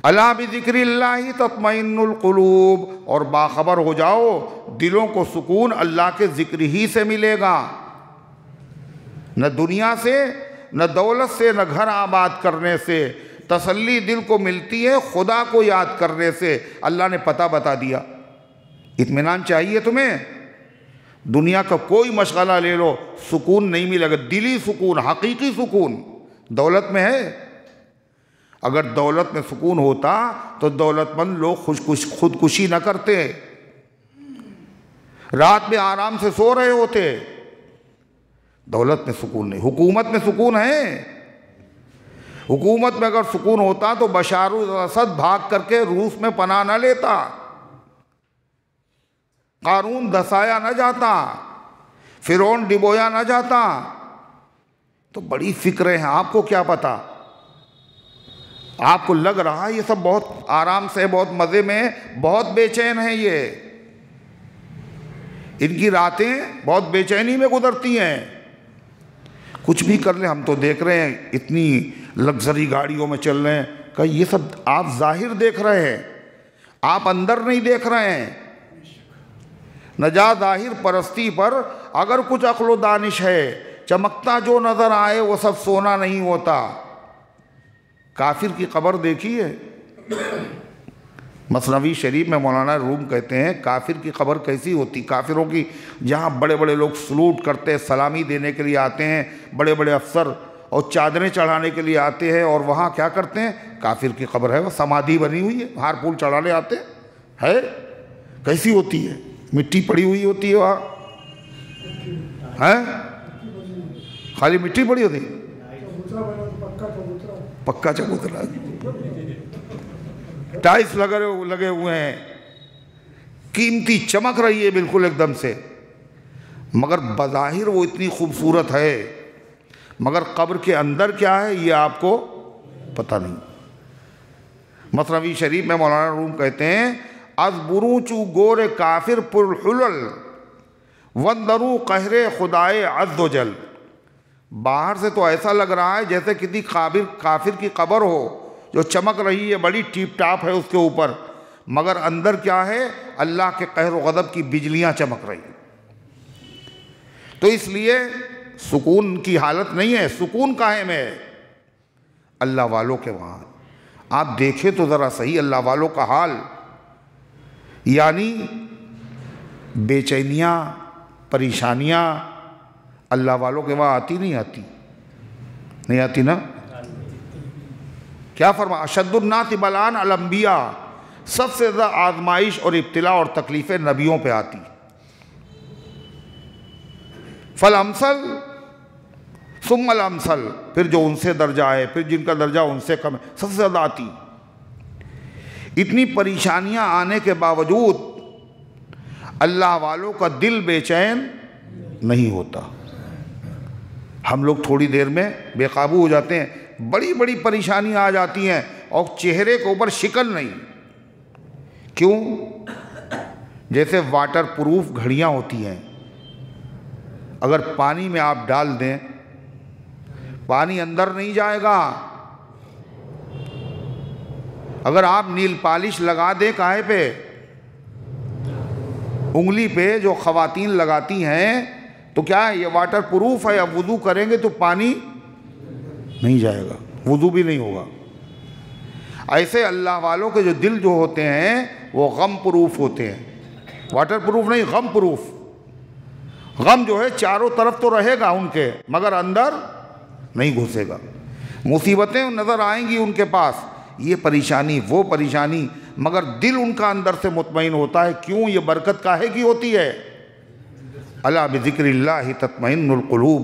الا بذکر اللہ تطمئن القلوب، اور باخبر ہو جاؤ دلوں کو سکون اللہ کے ذکر ہی سے ملے گا، نہ دنیا سے، نہ دولت سے، نہ گھر آباد کرنے سے. تسلی دل کو ملتی ہے خدا کو یاد کرنے سے. اللہ نے پتہ بتا دیا. اطمینان چاہیے تمہیں؟ دنیا کا کوئی مشغلہ لے لو، سکون نہیں ملے گا. دلی سکون، حقیقی سکون دولت میں ہے. اگر دولت میں سکون ہوتا تو دولت مند لوگ خودکشی نہ کرتے، رات میں آرام سے سو رہے ہوتے. دولت میں سکون نہیں. حکومت میں سکون ہے. حکومت میں اگر سکون ہوتا تو بشار الاسد بھاگ کر کے روس میں پناہ نہ لیتا، قارون دھسایا نہ جاتا، فرعون ڈبویا نہ جاتا. تو بڑی فکریں ہیں، آپ کو کیا پتا؟ آپ کو لگ رہا ہے یہ سب بہت آرام سے، بہت مزے میں، بہت بے چین ہیں. یہ ان کی راتیں بہت بے چینی میں گزرتی ہیں. کچھ بھی کر لیں، ہم تو دیکھ رہے ہیں اتنی لگژری گاڑیوں میں چل رہے ہیں کہ یہ سب آپ ظاہر دیکھ رہے ہیں، آپ اندر نہیں دیکھ رہے ہیں. نجا ظاہر پرستی پر اگر کچھ عقل و دانش ہے، چمکتا جو نظر آئے وہ سب سونا نہیں ہوتا. کافر کی قبر دیکھی ہے؟ مثنوی شریف میں مولانا روم کہتے ہیں کافر کی قبر کیسی ہوتی. کافروں کی جہاں بڑے بڑے لوگ سلوٹ کرتے، سلامی دینے کے لیے آتے ہیں، بڑے بڑے افسر اور چادریں چڑھانے کے لیے آتے ہیں، اور وہاں کیا کرتے ہیں؟ کافر کی قبر ہے، وہ سمادھی بنی ہوئی ہے، ہار پھول چڑھانے آتے ہے. کیسی ہوتی ہے؟ مٹی پڑی ہوئی ہوتی ہے وہاں، ہے خالی مٹی پڑی ہوتی ہے، پکا چبوترا، ٹائلس لگے ہوئے ہیں، قیمتی چمک رہی ہے بالکل ایک دم سے، مگر بظاہر وہ اتنی خوبصورت ہے، مگر قبر کے اندر کیا ہے یہ آپ کو پتہ نہیں. مثنوی شریف میں مولانا روم کہتے ہیں از بروچو گور کافر پر حلل وندرو قہر خدائے عز و جل. باہر سے تو ایسا لگ رہا ہے جیسے کسی کافر کی قبر ہو جو چمک رہی ہے، بڑی ٹیپ ٹاپ ہے اس کے اوپر، مگر اندر کیا ہے؟ اللہ کے قہر و غضب کی بجلیاں چمک رہی ہیں. تو اس لیے سکون کی حالت نہیں ہے. سکون کاہے میں ہے؟ اللہ والوں کے وہاں. آپ دیکھیں تو ذرا صحیح اللہ والوں کا حال، یعنی بے چینیاں، پریشانیاں اللہ والوں کے وہاں آتی نہیں آتی نا. کیا فرما اشد الناس بلاء الانبیاء، سب سے زیادہ آزمائش اور ابتلاء اور تکلیفیں نبیوں پہ آتی. فالامثل ثم الامثل، پھر جو ان سے درجہ ہے، پھر جن کا درجہ ان سے کم ہے، سب سے زیادہ آتی. اتنی پریشانیاں آنے کے باوجود اللہ والوں کا دل بے چین نہیں ہوتا. ہم لوگ تھوڑی دیر میں بے قابو ہو جاتے ہیں، بڑی بڑی پریشانیاں آ جاتی ہیں اور چہرے کے اوپر شکل نہیں. کیوں؟ جیسے واٹر پروف گھڑیاں ہوتی ہیں، اگر پانی میں آپ ڈال دیں، پانی اندر نہیں جائے گا، اگر آپ نیل پالش لگا دیں کاہے پہ، انگلی پہ جو خواتین لگاتی ہیں، تو کیا ہے یہ واٹر پروف ہے؟ اب وضو کریں گے تو پانی نہیں جائے گا، وضو بھی نہیں ہوگا۔ ایسے اللہ والوں کے جو دل جو ہوتے ہیں وہ غم پروف ہوتے ہیں، واٹر پروف نہیں، غم پروف۔ غم جو ہے چاروں طرف تو رہے گا ان کے، مگر اندر نہیں گھسے گا۔ مصیبتیں نظر آئیں گی ان کے پاس، یہ پریشانی وہ پریشانی، مگر دل ان کا اندر سے مطمئن ہوتا ہے۔ کیوں؟ یہ برکت کاہے کی ہوتی ہے؟ الا بذکر اللہ تطمئن القلوب۔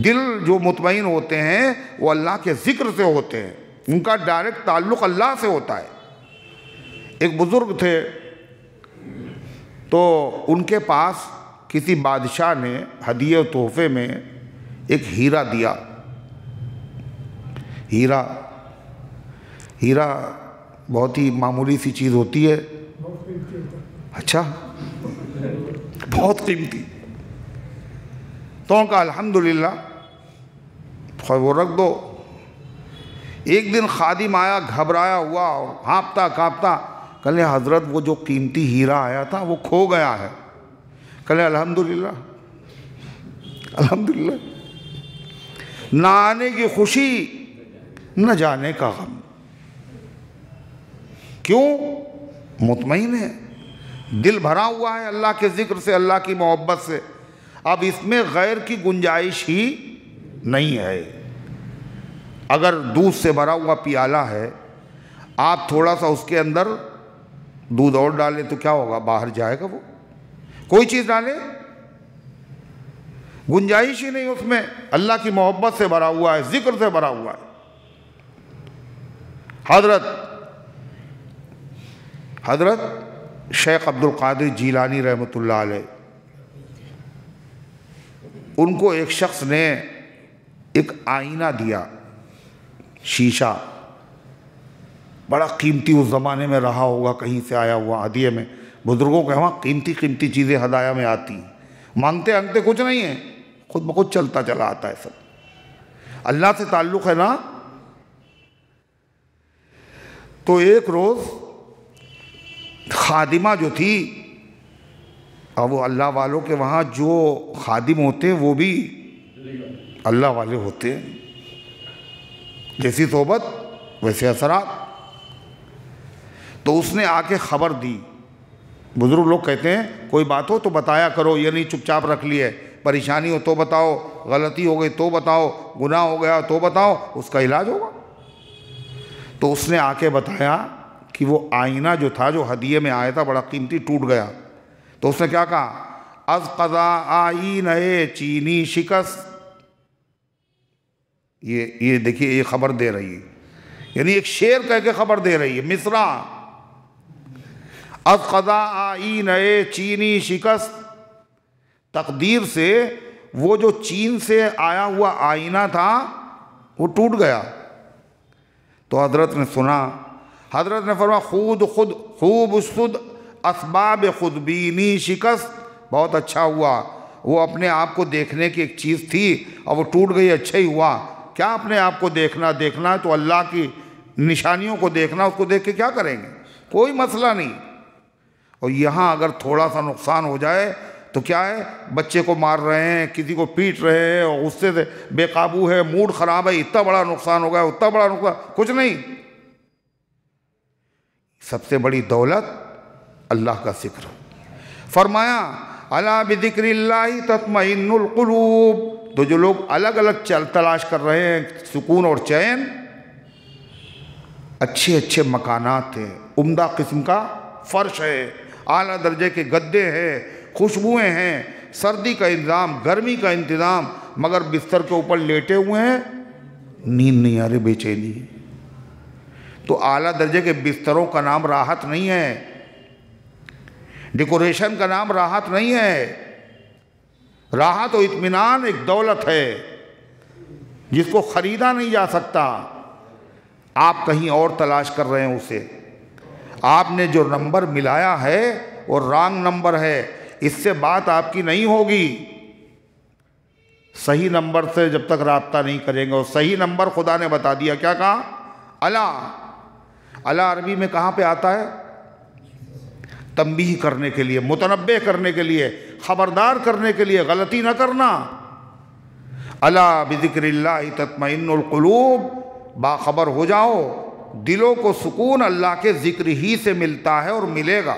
دل جو مطمئن ہوتے ہیں وہ اللہ کے ذکر سے ہوتے ہیں، ان کا ڈائریکٹ تعلق اللہ سے ہوتا ہے۔ ایک بزرگ تھے، تو ان کے پاس کسی بادشاہ نے ہدیے و تحفے میں ایک ہیرا دیا۔ ہیرا بہت ہی معمولی سی چیز ہوتی ہے، اچھا بہت قیمتی۔ تو ان کا الحمدللہ وہ رکھ دو۔ ایک دن خادم آیا گھبرایا ہوا اور ہانپتا کانپتا، کہنے حضرت وہ جو قیمتی ہیرا آیا تھا وہ کھو گیا ہے۔ کہنے الحمدللہ الحمدللہ، نہ آنے کی خوشی نہ جانے کا غم۔ کیوں؟ مطمئن ہے، دل بھرا ہوا ہے اللہ کے ذکر سے، اللہ کی محبت سے۔ اب اس میں غیر کی گنجائش ہی نہیں ہے۔ اگر دودھ سے بھرا ہوا پیالہ ہے، آپ تھوڑا سا اس کے اندر دودھ اور ڈالیں تو کیا ہوگا؟ باہر جائے گا وہ؟ کوئی چیز ڈالے گنجائش ہی نہیں اس میں۔ اللہ کی محبت سے بھرا ہوا ہے، ذکر سے بھرا ہوا ہے۔ حضرت شیخ عبد القادر جیلانی رحمۃ اللہ علیہ، ان کو ایک شخص نے ایک آئینہ دیا، شیشہ، بڑا قیمتی، اس زمانے میں رہا ہوگا، کہیں سے آیا ہوا ہدیے میں۔ بزرگوں کے وہاں قیمتی قیمتی چیزیں ہدایہ میں آتی ہیں، مانگتے ہنگتے کچھ نہیں ہیں، خود بخود چلتا چلا آتا ہے سب۔ اللہ سے تعلق ہے نا۔ تو ایک روز خادمہ جو تھی، اب وہ اللہ والوں کے وہاں جو خادم ہوتے ہیں وہ بھی اللہ والے ہوتے ہیں، جیسی صحبت ویسے اثرات۔ تو اس نے آ کے خبر دی۔ بزرگ لوگ کہتے ہیں کوئی بات ہو تو بتایا کرو، یہ نہیں چپ چاپ رکھ لیے، پریشانی ہو تو بتاؤ، غلطی ہو گئی تو بتاؤ، گناہ ہو گیا تو بتاؤ، اس کا علاج ہوگا۔ تو اس نے آ کے بتایا کہ وہ آئینہ جو تھا، جو ہدیے میں آیا تھا، بڑا قیمتی، ٹوٹ گیا۔ تو اس نے کیا کہا؟ از قضا آئینہ چینی شکست۔ یہ دیکھیے، یہ خبر دے رہی ہے، یعنی ایک شعر کہہ کے خبر دے رہی ہے، مصرع۔ از قضا آئینہ چینی شکست، تقدیر سے وہ جو چین سے آیا ہوا آئینہ تھا وہ ٹوٹ گیا۔ تو حضرت نے سنا، حضرت نے فرمایا خوب اسد اسباب خودبینی شکست، بہت اچھا ہوا، وہ اپنے آپ کو دیکھنے کی ایک چیز تھی اور وہ ٹوٹ گئی، اچھا ہی ہوا۔ کیا اپنے آپ کو دیکھنا ہے تو اللہ کی نشانیوں کو دیکھنا، اس کو دیکھ کے کیا کریں گے؟ کوئی مسئلہ نہیں۔ اور یہاں اگر تھوڑا سا نقصان ہو جائے تو کیا ہے؟ بچے کو مار رہے ہیں، کسی کو پیٹ رہے ہیں، اور غصے سے بے قابو ہے، موڈ خراب ہے، اتنا بڑا نقصان ہو گیا، اتنا بڑا نقصان، کچھ نہیں۔ سب سے بڑی دولت اللہ کا ذکر۔ فرمایا الا بذکر اللہ تطمئن القلوب۔ تو جو لوگ الگ الگ تلاش کر رہے ہیں سکون اور چین، اچھے اچھے مکانات ہیں، عمدہ قسم کا فرش ہے، اعلیٰ درجے کے گدے ہیں، خوشبوئیں ہیں، سردی کا انتظام، گرمی کا انتظام، مگر بستر کے اوپر لیٹے ہوئے ہیں، نیند نہیں آ رہی، بے چینی ہے۔ تو اعلیٰ درجے کے بستروں کا نام راحت نہیں ہے، ڈیکوریشن کا نام راحت نہیں ہے۔ راحت و اطمینان ایک دولت ہے جس کو خریدا نہیں جا سکتا۔ آپ کہیں اور تلاش کر رہے ہیں اسے، آپ نے جو نمبر ملایا ہے وہ رانگ نمبر ہے، اس سے بات آپ کی نہیں ہوگی۔ صحیح نمبر سے جب تک رابطہ نہیں کریں گے، اور صحیح نمبر خدا نے بتا دیا، کیا کہا؟ الا الا عربی میں کہاں پہ آتا ہے؟ تنبیہ کرنے کے لیے، متنبہ کرنے کے لیے، خبردار کرنے کے لیے، غلطی نہ کرنا۔ الا بذکر اللہ تطمئن القلوب، باخبر ہو جاؤ دلوں کو سکون اللہ کے ذکر ہی سے ملتا ہے اور ملے گا۔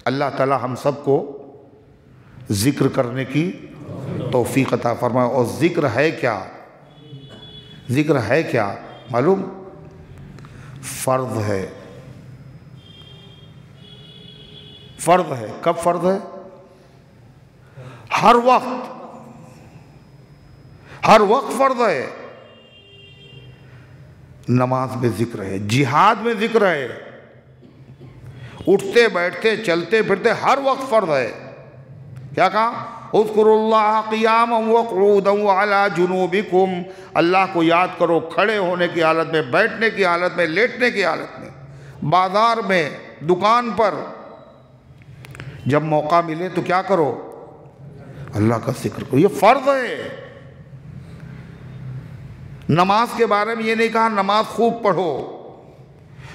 اللہ تعالی ہم سب کو ذکر کرنے کی توفیق عطا فرمائے۔ اور ذکر ہے کیا؟ ذکر ہے کیا معلوم؟ فرض ہے، فرض ہے۔ کب فرض ہے؟ ہر وقت، ہر وقت فرض ہے۔ نماز میں ذکر ہے، جہاد میں ذکر ہے، اٹھتے بیٹھتے چلتے پھرتے ہر وقت فرض ہے۔ کیا کہا؟ اذکروا اللہ قیاما وقعودا وعلی جنوبکم، اللہ کو یاد کرو کھڑے ہونے کی حالت میں، بیٹھنے کی حالت میں، لیٹنے کی حالت میں، بازار میں، دکان پر، جب موقع ملے تو کیا کرو؟ اللہ کا ذکر کرو۔ یہ فرض ہے۔ نماز کے بارے میں یہ نہیں کہا نماز خوب پڑھو،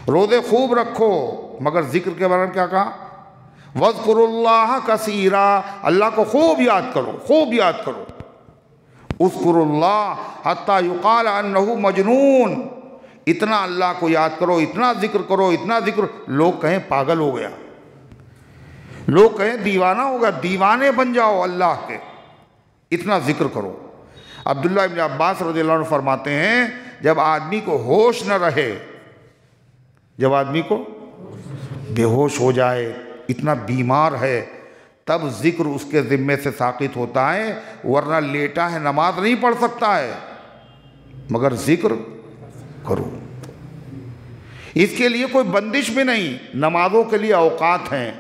روزے خوب رکھو، مگر ذکر کے بارے میں کیا کہا؟ وَاذْكُرُوا اللَّهَ كَثِيرًا، اللہ کو خوب یاد کرو، خوب یاد کرو۔ اذکروا اللہ حتی یقال انہ مجنون، اتنا اللہ کو یاد کرو، اتنا ذکر کرو، اتنا ذکر، لوگ کہیں پاگل ہو گیا، لوگ کہیں دیوانہ ہو گیا، دیوانے بن جاؤ اللہ کے، اتنا ذکر کرو۔ عبداللہ ابن عباس رضی اللہ عنہ فرماتے ہیں جب آدمی کو ہوش نہ رہے، جب آدمی کو بے ہوش ہو جائے، اتنا بیمار ہے، تب ذکر اس کے ذمے سے ساقط ہوتا ہے، ورنہ لیٹا ہے نماز نہیں پڑھ سکتا ہے، مگر ذکر کرو۔ اس کے لیے کوئی بندش بھی نہیں، نمازوں کے لیے اوقات ہیں۔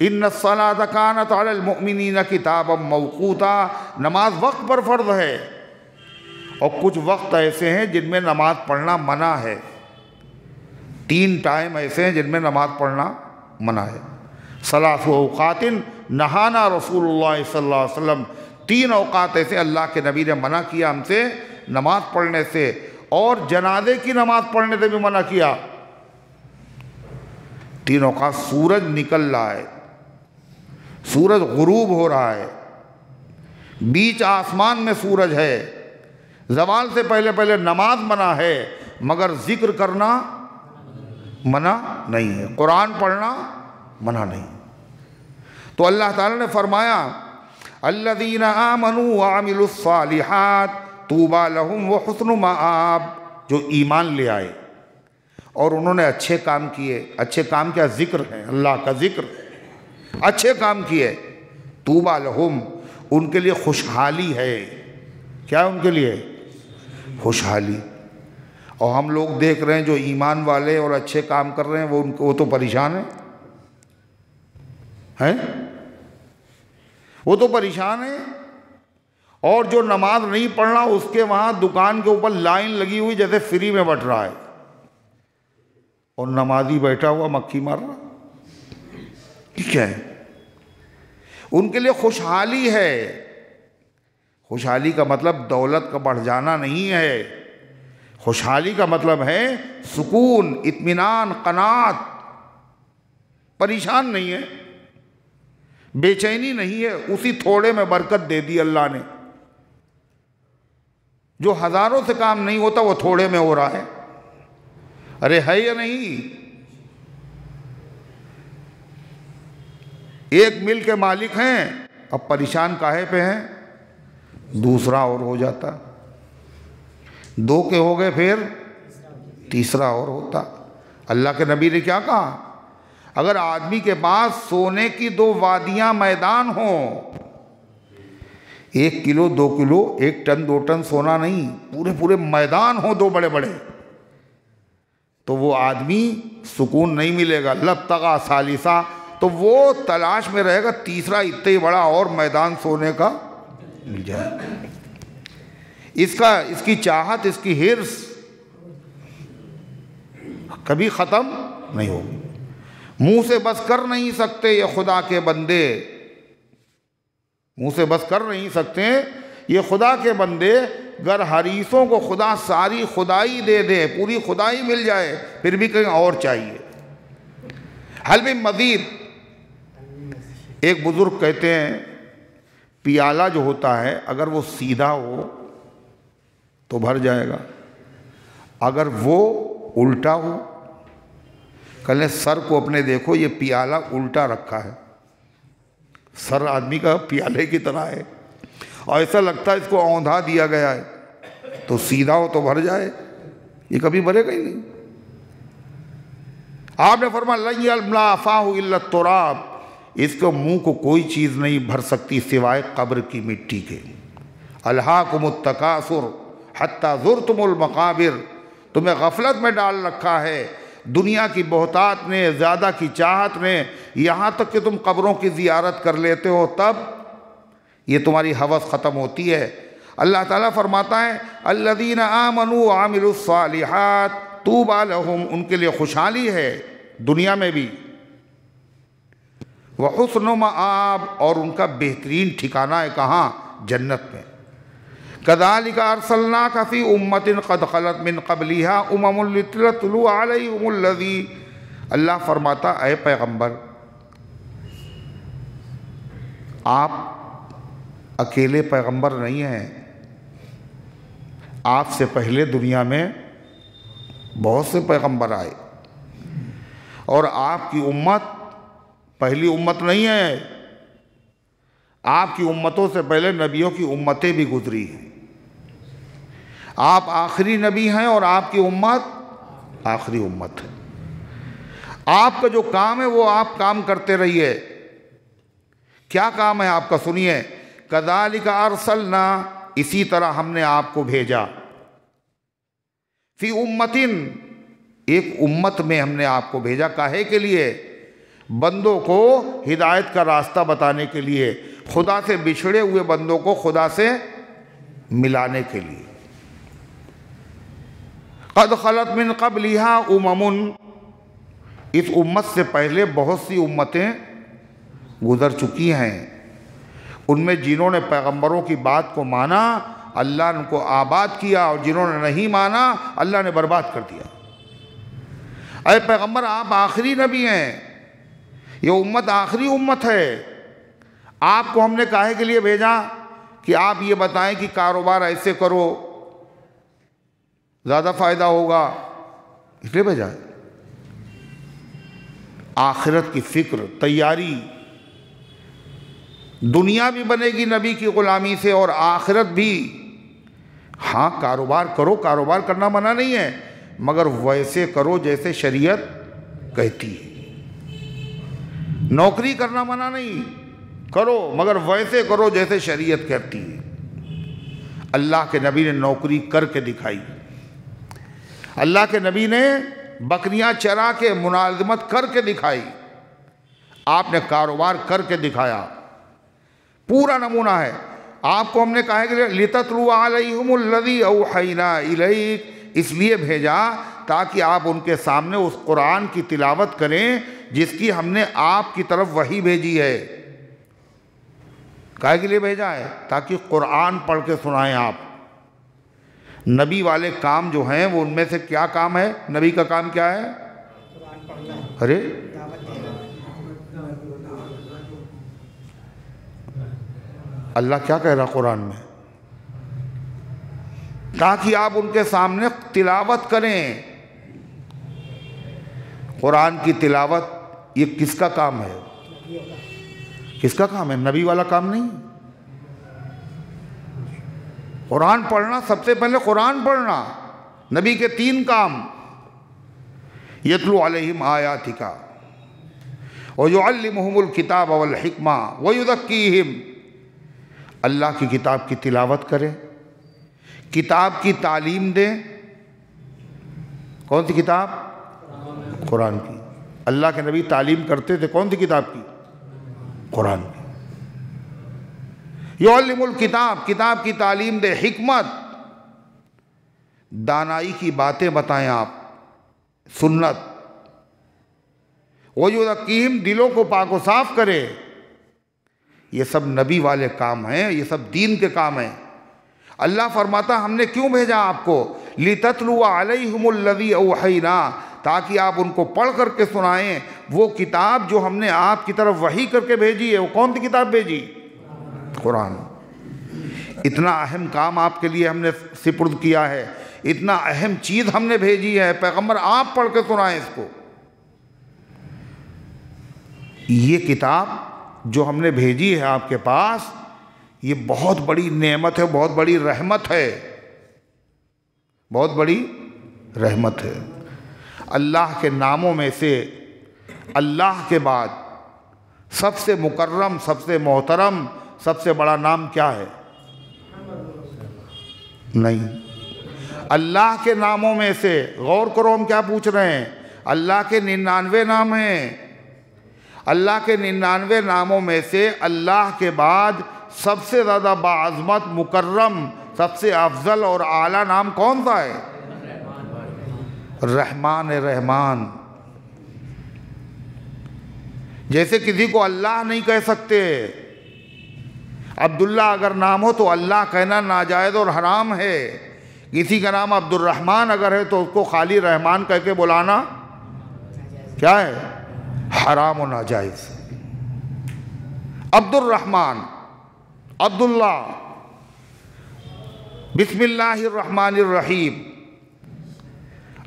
ان الصلاۃ کانت علی المؤمنین کتابا موقوتا، نماز وقت پر فرض ہے، اور کچھ وقت ایسے ہیں جن میں نماز پڑھنا منع ہے۔ 3 ٹائم ایسے ہیں جن میں نماز پڑھنا منع ہے۔ ثلاث اوقات نہانا رسول اللہ صلی اللہ علیہ وسلم، 3 اوقات ایسے اللہ کے نبی نے منع کیا ہم سے نماز پڑھنے سے، اور جنازے کی نماز پڑھنے سے بھی منع کیا۔ 3 اوقات: سورج نکل رہا ہے، سورج غروب ہو رہا ہے، بیچ آسمان میں سورج ہے، زوال سے پہلے پہلے نماز منع ہے، مگر ذکر کرنا منع نہیں ہے، قرآن پڑھنا منع نہیں۔ تو اللہ تعالیٰ نے فرمایا الذین آمنوا وعملوا الصالحات طوبی لہم وحسن مآب، جو ایمان لے آئے اور انہوں نے اچھے کام کیے۔ اچھے کام کیا؟ ذکر ہے، اللہ کا ذکر، اچھے کام کیے۔ طوبی لہم، ان کے لیے خوشحالی ہے۔ کیا ان کے لیے؟ خوشحالی۔ اور ہم لوگ دیکھ رہے ہیں جو ایمان والے اور اچھے کام کر رہے ہیں وہ تو پریشان ہیں، وہ تو پریشان ہیں۔ اور جو نماز نہیں پڑھنا اس کے وہاں دکان کے اوپر لائن لگی ہوئی جیسے فری میں بٹ رہا ہے، اور نمازی بیٹھا ہوا مکھی مار رہا۔ کیا ہے؟ ان کے لیے خوشحالی ہے۔ خوشحالی کا مطلب دولت کا بڑھ جانا نہیں ہے، خوشحالی کا مطلب ہے سکون، اطمینان، قناعت۔ پریشان نہیں ہے، بے چینی نہیں ہے، اسی تھوڑے میں برکت دے دی اللہ نے۔ جو ہزاروں سے کام نہیں ہوتا وہ تھوڑے میں ہو رہا ہے۔ ارے ہے یا نہیں؟ ایک مل کے مالک ہیں، اب پریشان کاہے پہ ہیں؟ دوسرا اور ہو جاتا، 2 کے ہو گئے پھر تیسرا اور ہوتا۔ اللہ کے نبی نے کیا کہا؟ اگر آدمی کے پاس سونے کی 2 وادیاں میدان ہوں، 1 کلو 2 کلو 1 ٹن 2 ٹن سونا نہیں، پورے میدان ہوں 2 بڑے بڑے، تو وہ آدمی سکون نہیں ملے گا۔ لبتغى ثالثا، تو وہ تلاش میں رہے گا تیسرا اتنا ہی بڑا اور میدان سونے کا مل جائے۔ اس کی چاہت، اس کی حرص کبھی ختم نہیں ہوگی۔ منہ سے بس کر نہیں سکتے یہ خدا کے بندے، منہ سے بس کر نہیں سکتے یہ خدا کے بندے، گر حریصوں کو خدا ساری خدائی دے دے، پوری خدائی مل جائے، پھر بھی کہیں اور چاہیے۔ حل من مزید۔ ایک بزرگ کہتے ہیں پیالہ جو ہوتا ہے اگر وہ سیدھا ہو تو بھر جائے گا، اگر وہ الٹا ہو، کہلیں سر کو اپنے دیکھو یہ پیالہ الٹا رکھا ہے، سر آدمی کا پیالے کی طرح ہے اور ایسا لگتا ہے اس کو اوندھا دیا گیا ہے، تو سیدھا ہو تو بھر جائے، یہ کبھی بھرے گا ہی نہیں۔ آپ نے فرمایا لن یملأ فاہ الا التراب، اس کے منہ کو کوئی چیز نہیں بھر سکتی سوائے قبر کی مٹی کے۔ الہاکم التکاثر حتی زرتم المقابر، تمہیں غفلت میں ڈال رکھا ہے دنیا کی بہتات نے، زیادہ کی چاہت نے، یہاں تک کہ تم قبروں کی زیارت کر لیتے ہو، تب یہ تمہاری ہوس ختم ہوتی ہے۔ اللہ تعالیٰ فرماتا ہے الذین آمنوا وعملوا الصالحات طوبی لہم، ان کے لیے خوشحالی ہے دنیا میں بھی، وحسن مآب، اور ان کا بہترین ٹھکانہ ہے کہاں؟ جنت میں۔ کذالک ارسلناک فی امۃ قد خلت من قبلها امم لتتلو علیہم الذی، اللہ فرماتا اے پیغمبر آپ اکیلے پیغمبر نہیں ہیں، آپ سے پہلے دنیا میں بہت سے پیغمبر آئے، اور آپ کی امت پہلی امت نہیں ہے، آپ کی امتوں سے پہلے نبیوں کی امتیں بھی گزری ہیں، آپ آخری نبی ہیں اور آپ کی امت آخری امت ہے۔ آپ کا جو کام ہے وہ آپ کام کرتے رہیے۔ کیا کام ہے آپ کا؟ سنیے، کذالک ارسلنا، اسی طرح ہم نے آپ کو بھیجا، فی امتن، ایک امت میں ہم نے آپ کو بھیجا، کاہے کے لیے؟ بندوں کو ہدایت کا راستہ بتانے کے لیے، خدا سے بچھڑے ہوئے بندوں کو خدا سے ملانے کے لیے۔ قد خلت من قبلها امم، اس امت سے پہلے بہت سی امتیں گزر چکی ہیں، ان میں جنہوں نے پیغمبروں کی بات کو مانا اللہ نے ان کو آباد کیا، اور جنہوں نے نہیں مانا اللہ نے برباد کر دیا۔ اے پیغمبر آپ آخری نبی ہیں، یہ امت آخری امت ہے، آپ کو ہم نے کاہے کے لیے بھیجا کہ آپ یہ بتائیں کہ کاروبار ایسے کرو زیادہ فائدہ ہوگا، اس لیے بھیجا ہے۔ آخرت کی فکر، تیاری، دنیا بھی بنے گی نبی کی غلامی سے اور آخرت بھی۔ ہاں کاروبار کرو، کاروبار کرنا منع نہیں ہے، مگر ویسے کرو جیسے شریعت کہتی ہے۔ نوکری کرنا منع نہیں، کرو مگر ویسے کرو جیسے شریعت کہتی ہے۔ اللہ کے نبی نے نوکری کر کے دکھائی، اللہ کے نبی نے بکریاں چرا کے ملازمت کر کے دکھائی، آپ نے کاروبار کر کے دکھایا، پورا نمونہ ہے۔ آپ کو ہم نے کہا کہ لِتَتْلُوَ عَلَيْهِمُ الَّذِي أَوْحَيْنَا إِلَيْكَ، اس لیے بھیجا تاکہ آپ ان کے سامنے اس قرآن کی تلاوت کریں جس کی ہم نے آپ کی طرف وحی بھیجی ہے۔ کاہے کے لیے بھیجا ہے؟ تاکہ قرآن پڑھ کے سنائیں آپ۔ نبی والے کام جو ہیں وہ ان میں سے کیا کام ہے؟ نبی کا کام کیا ہے؟ ارے اللہ کیا کہہ رہا قرآن میں؟ تاکہ آپ ان کے سامنے تلاوت کریں۔ قرآن کی تلاوت یہ کس کا کام ہے؟ کس کا کام ہے؟ نبی والا کام نہیں۔ قرآن پڑھنا، سب سے پہلے قرآن پڑھنا، نبی کے 3 کام، یتلو علیہم آیاتک ویعلمہم الکتاب والحکمہ ویزکیہم، اللہ کی کتاب کی تلاوت کرے، کتاب کی تعلیم دے۔ کون سی کتاب؟ قرآن کی۔ اللہ کے نبی تعلیم کرتے تھے کون سی کتاب کی؟ قرآن کی۔ یعلم الکتاب، کتاب کی تعلیم دے، حکمت، دانائی کی باتیں بتائیں آپ، سنت، ویزکیہم، دلوں کو پاک و صاف کرے۔ یہ سب نبی والے کام ہیں، یہ سب دین کے کام ہیں۔ اللہ فرماتا ہم نے کیوں بھیجا آپ کو؟ لِتَتْلُوَ عَلَيْهِمُ الَّذِي أَوْحَيْنَا، تاکہ آپ ان کو پڑھ کر کے سنائیں وہ کتاب جو ہم نے آپ کی طرف وحی کر کے بھیجی ہے۔ وہ کون سی کتاب بھیجی؟ قرآن۔ اتنا اہم کام آپ کے لیے ہم نے سپرد کیا ہے، اتنا اہم چیز ہم نے بھیجی ہے، پیغمبر آپ پڑھ کے سنائیں اس کو۔ یہ کتاب جو ہم نے بھیجی ہے آپ کے پاس، یہ بہت بڑی نعمت ہے، بہت بڑی رحمت ہے، بہت بڑی رحمت ہے۔ اللہ کے ناموں میں سے اللہ کے بعد سب سے مکرم، سب سے محترم، سب سے بڑا نام کیا ہے؟ نہیں۔ اللہ کے ناموں میں سے غور کرو ہم کیا پوچھ رہے ہیں، اللہ کے 99 نام ہیں، اللہ کے 99 ناموں میں سے اللہ کے بعد سب سے زیادہ باعظمت، مکرم، سب سے افضل اور اعلیٰ نام کون سا ہے؟ رحمان رحمان۔ جیسے کسی کو اللہ نہیں کہہ سکتے، عبداللہ اگر نام ہو تو اللہ کہنا ناجائز اور حرام ہے، کسی کا نام عبد الرحمن اگر ہے تو اس کو خالی رحمان کہہ کے بلانا کیا ہے؟ حرام و ناجائز۔ عبد الرحمن، عبداللہ، بسم اللہ الرحمن الرحیم۔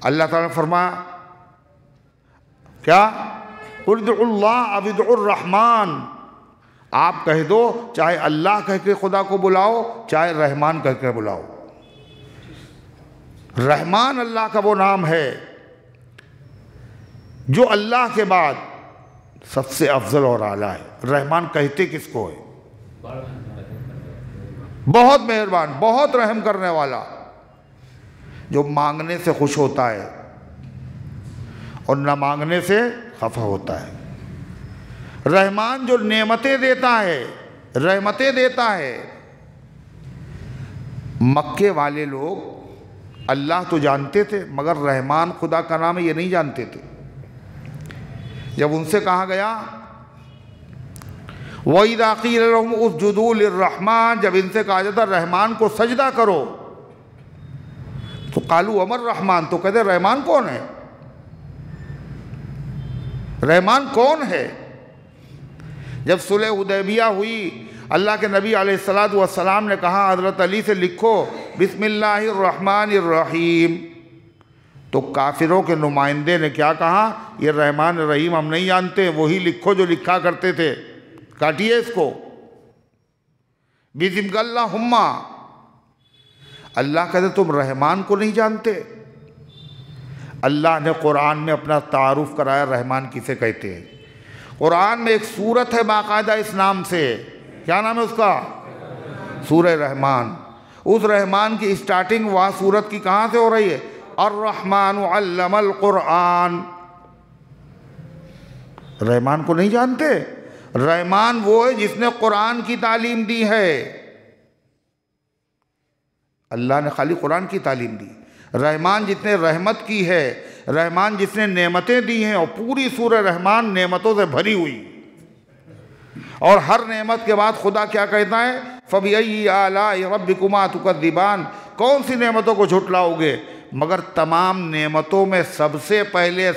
اللہ تعالیٰ نے فرمایا کیا؟ قُلْ ادْعُوا اللَّهَ أَوِ ادْعُوا الرَّحْمَٰنَ، آپ کہہ دو چاہے اللہ کہہ کے خدا کو بلاؤ چاہے رحمان کہہ کے بلاؤ۔ رحمان اللہ کا وہ نام ہے جو اللہ کے بعد سب سے افضل اور اعلیٰ ہے۔ رحمان کہتے کس کو ہے؟ بہت مہربان، بہت رحم کرنے والا، جو مانگنے سے خوش ہوتا ہے اور نہ مانگنے سے خفا ہوتا ہے۔ رحمان جو نعمتیں دیتا ہے، رحمتیں دیتا ہے۔ مکے والے لوگ اللہ تو جانتے تھے مگر رحمان خدا کا نام ہے یہ نہیں جانتے تھے۔ جب ان سے کہا گیا وَإِذَا قِيلَ لَهُمُ اسْجُدُوا لِلرَّحْمَٰنِ، جب ان سے کہا جاتا رحمان کو سجدہ کرو تو قالوا وَمَا الرَّحْمَٰنُ، تو کہتے رحمان کون ہے؟ رحمان کون ہے؟ جب صلح حدیبیہ ہوئی، اللہ کے نبی علیہ السلام نے کہا حضرت علی سے لکھو بسم اللہ الرحمن الرحیم، تو کافروں کے نمائندے نے کیا کہا؟ یہ رحمان الرحیم ہم نہیں جانتے، وہی لکھو جو لکھا کرتے تھے، کاٹیے اس کو۔ بسم اللہم، اللہ کہتے تم رحمان کو نہیں جانتے؟ اللہ نے قرآن میں اپنا تعارف کرایا رحمان کسے کہتے ہیں۔ قرآن میں ایک سورت ہے باقاعدہ اس نام سے، کیا نام ہے اس کا؟ سورہ رحمان۔ اس رحمان کی اسٹارٹنگ وہاں سورت کی کہاں سے ہو رہی ہے؟ الرحمن علم القرآن۔ رحمان کو نہیں جانتے؟ رحمان وہ ہے جس نے قرآن کی تعلیم دی ہے۔ اللہ نے خالی قرآن کی تعلیم دی۔ رحمان جس نے رحمت کی ہے، رحمان جس نے نعمتیں دی ہیں، اور پوری سورہ رحمان نعمتوں سے بھری ہوئی، اور ہر نعمت کے بعد خدا کیا کہتا ہے؟ فَبِأَيِّ آلَاءِ رَبِّكُمَا تُكَذِّبَانِ، کون سی نعمتوں کو جھٹلاؤ گے؟ مگر تمام نعمتوں میں سب سے پہلے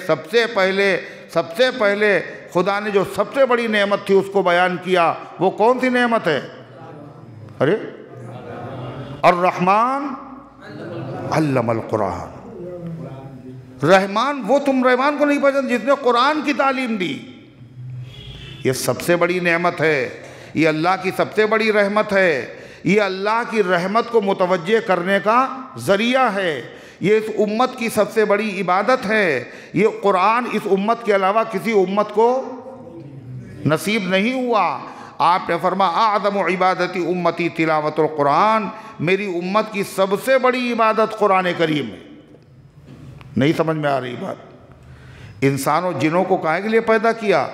خدا نے جو سب سے بڑی نعمت تھی اس کو بیان کیا، وہ کون سی نعمت ہے؟ ارے الرحمن علم القرآن۔ رحمان، وہ تم رحمان کو نہیں پہچانتے جس نے قرآن کی تعلیم دی۔ یہ سب سے بڑی نعمت ہے، یہ اللہ کی سب سے بڑی رحمت ہے، یہ اللہ کی رحمت کو متوجہ کرنے کا ذریعہ ہے، یہ اس امت کی سب سے بڑی عبادت ہے۔ یہ قرآن اس امت کے علاوہ کسی امت کو نصیب نہیں ہوا۔ آپ نے فرمایا اعظم عبادتی امتی تلاوت القرآن، میری امت کی سب سے بڑی عبادت قرآن کریم ہے۔ نہیں سمجھ میں آ رہی بات؟ انسان و جنوں کو کائے کے لیے پیدا کیا؟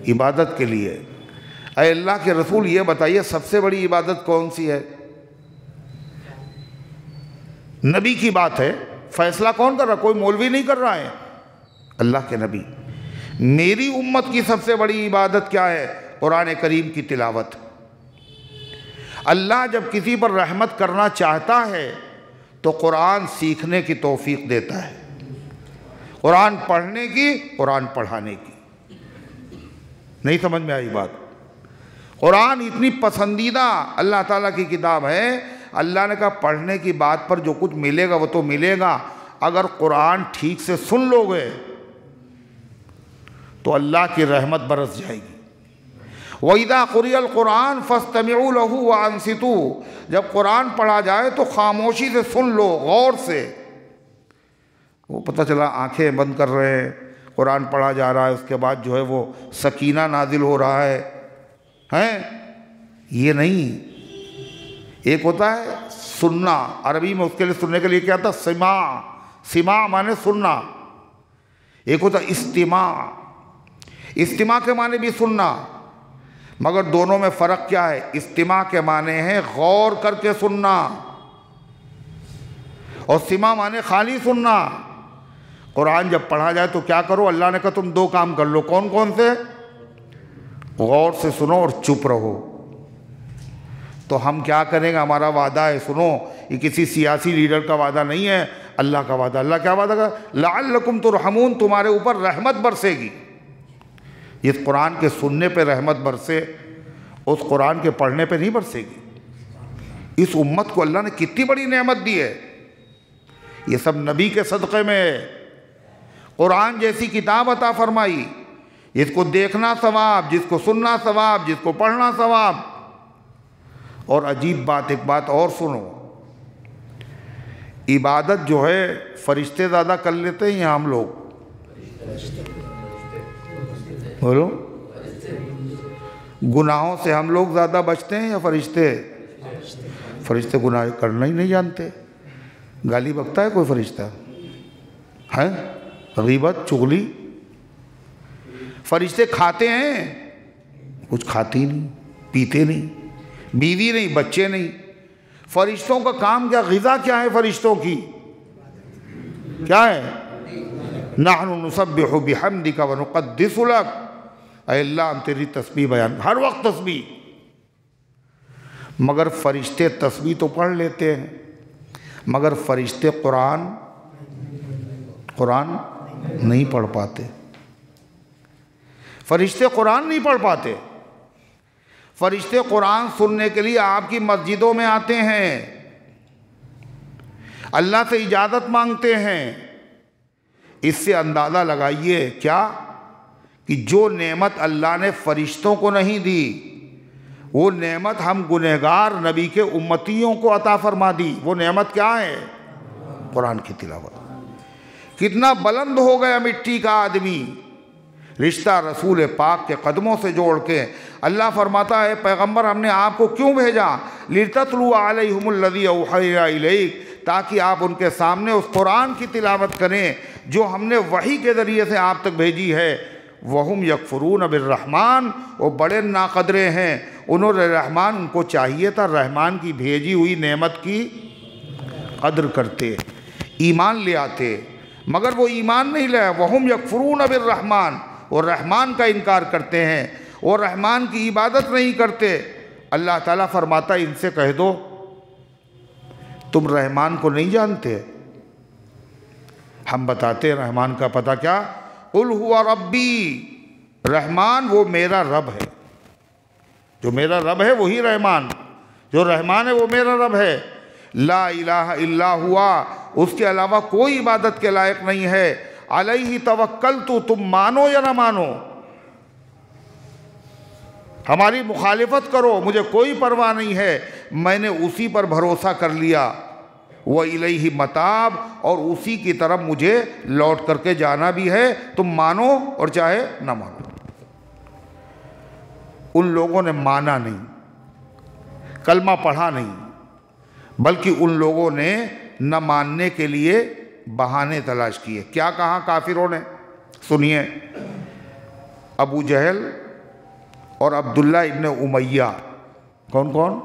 عبادت کے لیے۔ اے اللہ کے رسول یہ بتائیے سب سے بڑی عبادت کون سی ہے؟ نبی کی بات ہے، فیصلہ کون کر رہا؟ کوئی مولوی نہیں کر رہا ہے، اللہ کے نبی۔ میری امت کی سب سے بڑی عبادت کیا ہے؟ قرآن کریم کی تلاوت۔ اللہ جب کسی پر رحمت کرنا چاہتا ہے تو قرآن سیکھنے کی توفیق دیتا ہے، قرآن پڑھنے کی، قرآن پڑھانے کی۔ نہیں سمجھ میں آئی بات؟ قرآن اتنی پسندیدہ اللہ تعالیٰ کی کتاب ہے، اللہ نے کہا پڑھنے کی بات پر جو کچھ ملے گا وہ تو ملے گا، اگر قرآن ٹھیک سے سن لو گے تو اللہ کی رحمت برس جائے گی۔ وَإِذَا قُرِئَ الْقُرْآنُ فَاسْتَمِعُوا لَهُ وَأَنصِتُوا، جب قرآن پڑھا جائے تو خاموشی سے سن لو، غور سے۔ وہ پتہ چلا آنکھیں بند کر رہے ہیں، قرآن پڑھا جا رہا ہے، اس کے بعد جو ہے وہ سکینہ نازل ہو رہا ہے، ہیں؟ یہ نہیں، ایک ہوتا ہے سننا، عربی میں اس کے لیے سننے کے لیے کیا تھا؟ سماع، سماع معنی سننا۔ ایک ہوتا ہے استماع، استماع کے معنی بھی سننا، مگر دونوں میں فرق کیا ہے؟ استماع کے معنی ہے غور کر کے سننا، اور سماع معنی خالی سننا۔ قرآن جب پڑھا جائے تو کیا کرو؟ اللہ نے کہا تم دو کام کر لو، کون کون سے؟ غور سے سنو اور چپ رہو۔ تو ہم کیا کریں گے؟ ہمارا وعدہ ہے، سنو، یہ کسی سیاسی لیڈر کا وعدہ نہیں ہے، اللہ کا وعدہ۔ اللہ کیا وعدہ کرا؟ لعلکم ترحمون، تمہارے اوپر رحمت برسے گی۔ اس قرآن کے سننے پہ رحمت برسے، اس قرآن کے پڑھنے پہ نہیں برسے گی۔ اس امت کو اللہ نے کتنی بڑی نعمت دی ہے، یہ سب نبی کے صدقے میں ہے۔ قرآن جیسی کتاب عطا فرمائی، جس کو دیکھنا ثواب، جس کو سننا ثواب، جس کو پڑھنا ثواب۔ اور عجیب بات، ایک بات اور سنو، عبادت جو ہے فرشتے زیادہ کر لیتے ہیں یا ہم لوگ؟ بولو، گناہوں سے ہم لوگ زیادہ بچتے ہیں یا فرشتے؟ فرشتے گناہ کرنا ہی نہیں جانتے۔ گالی بکتا ہے کوئی فرشتہ؟ ہے؟ غیبت، چغلی؟ فرشتے کھاتے ہیں؟ کچھ کھاتے ہی نہیں، پیتے نہیں، بیوی نہیں، بچے نہیں۔ فرشتوں کا کام کیا؟ غذا کیا ہے فرشتوں کی؟ کیا ہے؟ نحن نسبح بحمدک ونقدس لک، اے اللہ ہم تیری تسبیح بیان، ہر وقت تسبیح۔ مگر فرشتے تسبیح تو پڑھ لیتے ہیں، مگر فرشتے قرآن نہیں پڑھ پاتے۔ فرشتے قرآن نہیں پڑھ پاتے۔ فرشتے قرآن سننے کے لیے آپ کی مسجدوں میں آتے ہیں، اللہ سے اجازت مانگتے ہیں۔ اس سے اندازہ لگائیے کیا کہ جو نعمت اللہ نے فرشتوں کو نہیں دی، وہ نعمت ہم گنہگار نبی کے امتیوں کو عطا فرما دی۔ وہ نعمت کیا ہے؟ قرآن کی تلاوت۔ کتنا بلند ہو گیا مٹی کا آدمی رشتہ رسول پاک کے قدموں سے جوڑ کے۔ اللہ فرماتا ہے پیغمبر ہم نے آپ کو کیوں بھیجا؟ لِتَتْلُوَ عَلَيْهِمُ الَّذِي أَوْحَيْنَا إِلَيْكَ، تاکہ آپ ان کے سامنے اس قرآن کی تلاوت کریں جو ہم نے وحی کے ذریعے سے آپ تک بھیجی ہے۔ وَهُمْ يَكْفُرُونَ بِالرَّحْمَانِ، وہ بڑے ناقدرے ہیں، انہوں نے رحمان، ان کو چاہیے تھا رحمان کی بھیجی ہوئی نعمت کی قدر کرتے، ایمان لے آتے، مگر وہ ایمان نہیں لائے۔ وَهُمْ يَكْفُرُونَ بِالرَّحْمَانِ، وہ رحمان کا انکار کرتے ہیں، وہ رحمان کی عبادت نہیں کرتے۔ اللہ تعالیٰ فرماتا ہے ان سے کہہ دو تم رحمان کو نہیں جانتے؟ ہم بتاتے ہیں رحمان کا پتہ کیا؟ قُلْ هُوَ رَبِّي، رحمان وہ میرا رب ہے، جو میرا رب ہے وہی رحمان، جو رحمان ہے وہ میرا رب ہے۔ لا الہ الا ہوا، اس کے علاوہ کوئی عبادت کے لائق نہیں ہے۔ علیہ توکلت، تم مانو یا نہ مانو، ہماری مخالفت کرو، مجھے کوئی پرواہ نہیں ہے، میں نے اسی پر بھروسہ کر لیا۔ وَإِلَيْهِ مَتَابٌ، اور اسی کی طرف مجھے لوٹ کر کے جانا بھی ہے، تم مانو اور چاہے نہ مانو۔ ان لوگوں نے مانا نہیں، کلمہ پڑھا نہیں، بلکہ ان لوگوں نے نہ ماننے کے لیے بہانے تلاش کیے۔ کیا کہا کافروں نے؟ سنیے، ابو جہل اور عبداللہ ابن امیہ، کون کون؟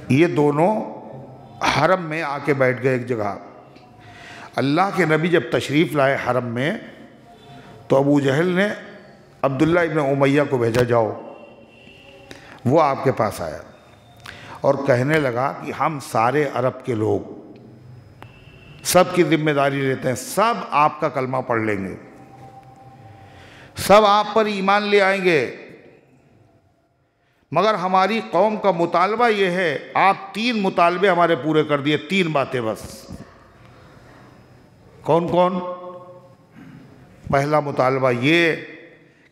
یہ دونوں حرم میں آ کے بیٹھ گئے ایک جگہ۔ اللہ کے نبی جب تشریف لائے حرم میں تو ابو جہل نے عبداللہ ابن امیہ کو بھیجا، جاؤ وہ آپ کے پاس آیا اور کہنے لگا کہ ہم سارے عرب کے لوگ سب کی ذمہ داری لیتے ہیں، سب آپ کا کلمہ پڑھ لیں گے، سب آپ پر ایمان لے آئیں گے، مگر ہماری قوم کا مطالبہ یہ ہے، آپ 3 مطالبے ہمارے پورے کر دیے، 3 باتیں بس۔ کون کون؟ پہلا مطالبہ یہ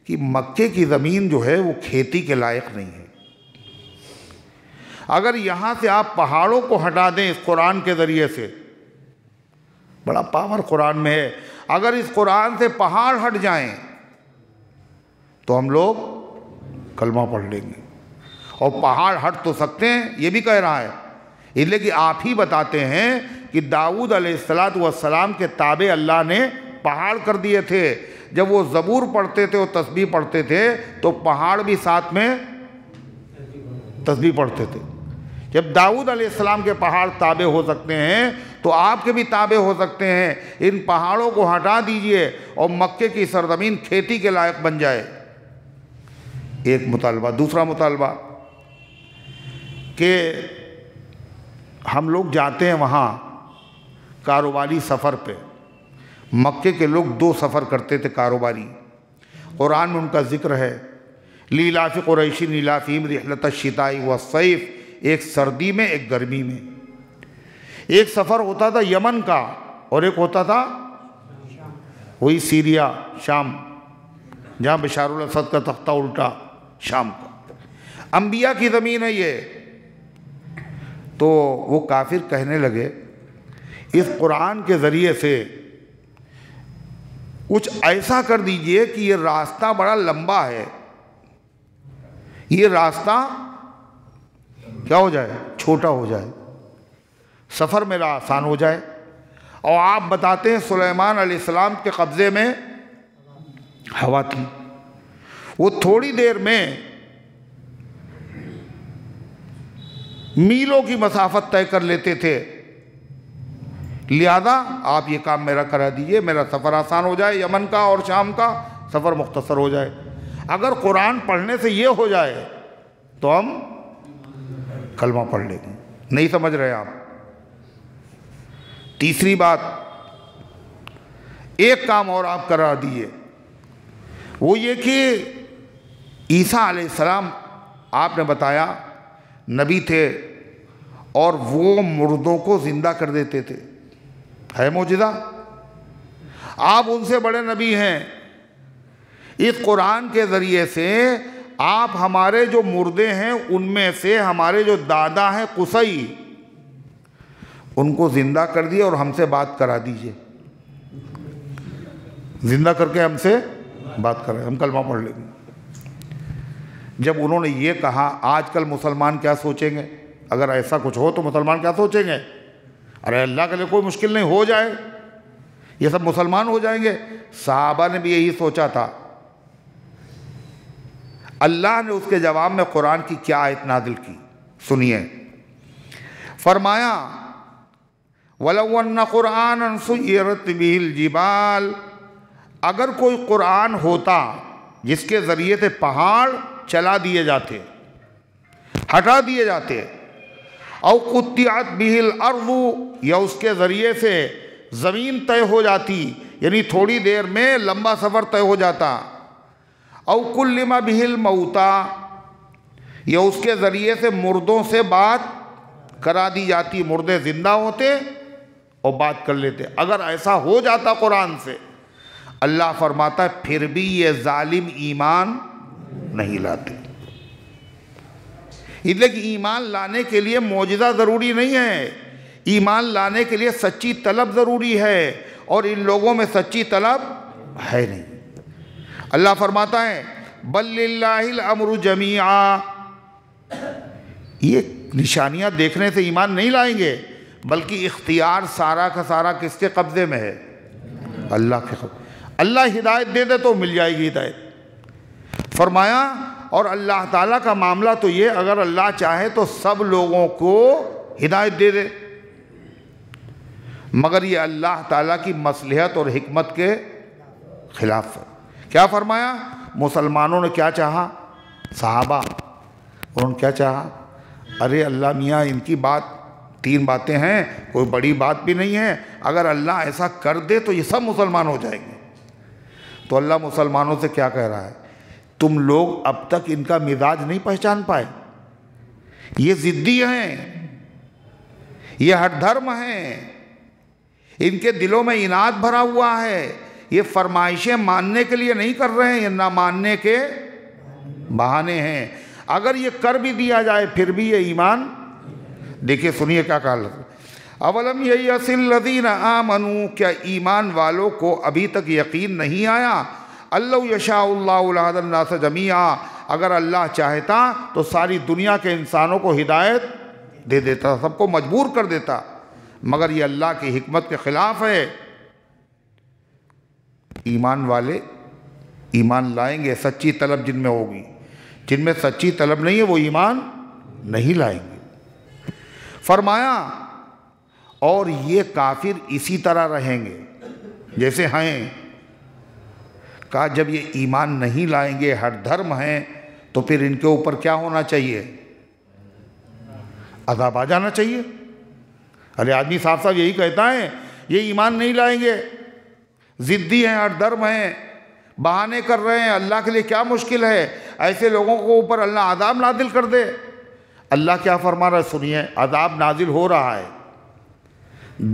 کہ مکے کی زمین جو ہے وہ کھیتی کے لائق نہیں ہے، اگر یہاں سے آپ پہاڑوں کو ہٹا دیں اس قرآن کے ذریعے سے، بڑا پاور قرآن میں ہے، اگر اس قرآن سے پہاڑ ہٹ جائیں تو ہم لوگ کلمہ پڑھ لیں گے، اور پہاڑ ہٹ تو سکتے ہیں، یہ بھی کہہ رہا ہے، اس لیے کہ آپ ہی بتاتے ہیں کہ داؤد علیہ السلام کے تابع اللہ نے پہاڑ کر دیے تھے، جب وہ زبور پڑھتے تھے اور تسبیح پڑھتے تھے تو پہاڑ بھی ساتھ میں تسبیح پڑھتے تھے۔ جب داؤد علیہ السلام کے پہاڑ تابع ہو سکتے ہیں تو آپ کے بھی تابع ہو سکتے ہیں، ان پہاڑوں کو ہٹا دیجئے اور مکے کی سرزمین کھیتی کے لائق بن جائے۔ ایک مطالبہ۔ دوسرا مطالبہ کہ ہم لوگ جاتے ہیں وہاں کاروباری سفر پہ، مکے کے لوگ 2 سفر کرتے تھے کاروباری، قرآن میں ان کا ذکر ہے، لیلاف قریش ایلافہم رحلۃ الشتاء والصیف، ایک سردی میں ایک گرمی میں۔ ایک سفر ہوتا تھا یمن کا اور ایک ہوتا تھا وہی سیریا، شام، جہاں بشار الاسد کا تختہ الٹا، شام کا، انبیاء کی زمین ہے یہ۔ تو وہ کافر کہنے لگے اس قرآن کے ذریعے سے کچھ ایسا کر دیجئے کہ یہ راستہ بڑا لمبا ہے، یہ راستہ کیا ہو جائے، چھوٹا ہو جائے، سفر میرا آسان ہو جائے۔ اور آپ بتاتے ہیں سلیمان علیہ السلام کے قبضے میں ہوا تھی، وہ تھوڑی دیر میں میلوں کی مسافت طے کر لیتے تھے، لہذا آپ یہ کام میرا کرا دیجئے، میرا سفر آسان ہو جائے، یمن کا اور شام کا سفر مختصر ہو جائے۔ اگر قرآن پڑھنے سے یہ ہو جائے تو ہم کلمہ پڑھ لیں گے۔ نہیں سمجھ رہے آپ؟ تیسری بات، ایک کام اور آپ کرا دیئے، وہ یہ کہ عیسیٰ علیہ السلام آپ نے بتایا نبی تھے اور وہ مردوں کو زندہ کر دیتے تھے، ہے معجزہ؟ آپ ان سے بڑے نبی ہیں، اس قرآن کے ذریعے سے آپ ہمارے جو مردے ہیں ان میں سے ہمارے جو دادا ہیں قصی، ان کو زندہ کر دیے اور ہم سے بات کرا دیجئے، زندہ کر کے ہم سے بات کریں، ہم کلمہ پڑھ لیں گے۔ جب انہوں نے یہ کہا، آج کل مسلمان کیا سوچیں گے؟ اگر ایسا کچھ ہو تو مسلمان کیا سوچیں گے؟ ارے اللہ کے لیے کوئی مشکل نہیں، ہو جائے، یہ سب مسلمان ہو جائیں گے۔ صحابہ نے بھی یہی سوچا تھا۔ اللہ نے اس کے جواب میں قرآن کی کیا آیت نازل کی، سنیے۔ فرمایا وَلَوْ أَنَّ قُرْآنًا سُيِّرَتْ بِهِ الْجِبَالُ، اگر کوئی قرآن ہوتا جس کے ذریعے سے پہاڑ چلا دیے جاتے، ہٹا دیے جاتے، او قطعت بِهِ الْأَرْضُ، یا اس کے ذریعے سے زمین طے ہو جاتی، یعنی تھوڑی دیر میں لمبا سفر طے ہو جاتا، او کلم بِهِ الْمَوْتَى، یا اس کے ذریعے سے مردوں سے بات کرا دی جاتی، مردے زندہ ہوتے اور بات کر لیتے، اگر ایسا ہو جاتا قرآن سے، اللہ فرماتا ہے پھر بھی یہ ظالم ایمان نہیں لاتے۔ اس لیے کہ ایمان لانے کے لیے معجزہ ضروری نہیں ہے، ایمان لانے کے لیے سچی طلب ضروری ہے، اور ان لوگوں میں سچی طلب ہے نہیں۔ اللہ فرماتا ہے بل للہ الامر جمیعا، یہ نشانیاں دیکھنے سے ایمان نہیں لائیں گے، بلکہ اختیار سارا کا سارا کس کے قبضے میں ہے؟ اللہ کے قبضے۔ اللہ ہدایت دے دے تو مل جائے گی ہدایت، فرمایا۔ اور اللہ تعالیٰ کا معاملہ تو یہ، اگر اللہ چاہے تو سب لوگوں کو ہدایت دے دے، مگر یہ اللہ تعالیٰ کی مصلحت اور حکمت کے خلاف ہے۔ کیا فرمایا؟ مسلمانوں نے کیا چاہا؟ صحابہ انہوں نے کیا چاہا؟ ارے اللہ میاں ان کی بات 3 باتیں ہیں، کوئی بڑی بات بھی نہیں ہے، اگر اللہ ایسا کر دے تو یہ سب مسلمان ہو جائیں گے۔ تو اللہ مسلمانوں سے کیا کہہ رہا ہے؟ تم لوگ اب تک ان کا مزاج نہیں پہچان پائے، یہ ضدی ہیں، یہ ہٹ دھرم ہیں، ان کے دلوں میں اناد بھرا ہوا ہے، یہ فرمائشیں ماننے کے لیے نہیں کر رہے ہیں، یہ نہ ماننے کے بہانے ہیں۔ اگر یہ کر بھی دیا جائے پھر بھی یہ ایمان، دیکھیے سنیے کیا کہا اولم ییأس الذین آمنوا، کیا ایمان والوں کو ابھی تک یقین نہیں آیا؟ اللہ یشاء اللہ لہدی الناس جمیعا، اگر اللہ چاہتا تو ساری دنیا کے انسانوں کو ہدایت دے دیتا، سب کو مجبور کر دیتا، مگر یہ اللہ کی حکمت کے خلاف ہے۔ ایمان والے ایمان لائیں گے سچی طلب جن میں ہوگی، جن میں سچی طلب نہیں ہے وہ ایمان نہیں لائیں گے۔ فرمایا اور یہ کافر اسی طرح رہیں گے جیسے ہیں۔ کہا جب یہ ایمان نہیں لائیں گے، ہٹ دھرم ہیں، تو پھر ان کے اوپر کیا ہونا چاہیے؟ عذاب آ جانا چاہیے۔ ارے آدمی صاف صاف یہی کہتا ہے یہ ایمان نہیں لائیں گے، ضدی ہیں، ہٹ دھرم ہیں، بہانے کر رہے ہیں، اللہ کے لیے کیا مشکل ہے، ایسے لوگوں کو اوپر اللہ عذاب نازل کر دے۔ اللہ کیا فرما رہا ہے سنیے، عذاب نازل ہو رہا ہے،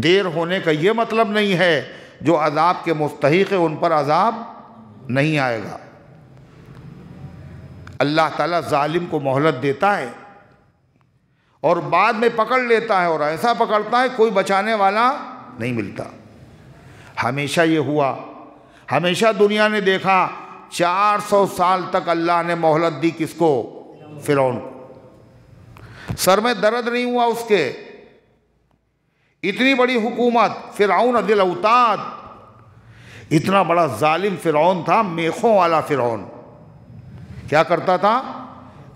دیر ہونے کا یہ مطلب نہیں ہے جو عذاب کے مستحق ہے ان پر عذاب نہیں آئے گا۔ اللہ تعالیٰ ظالم کو مہلت دیتا ہے اور بعد میں پکڑ لیتا ہے، اور ایسا پکڑتا ہے کوئی بچانے والا نہیں ملتا۔ ہمیشہ یہ ہوا، ہمیشہ دنیا نے دیکھا، 400 سال تک اللہ نے مہلت دی کس کو؟ فرعون کو۔ سر میں درد نہیں ہوا اس کے، اتنی بڑی حکومت، فرعون ذی الاوتاد، اتنا بڑا ظالم فرعون تھا، میخوں والا فرعون۔ کیا کرتا تھا؟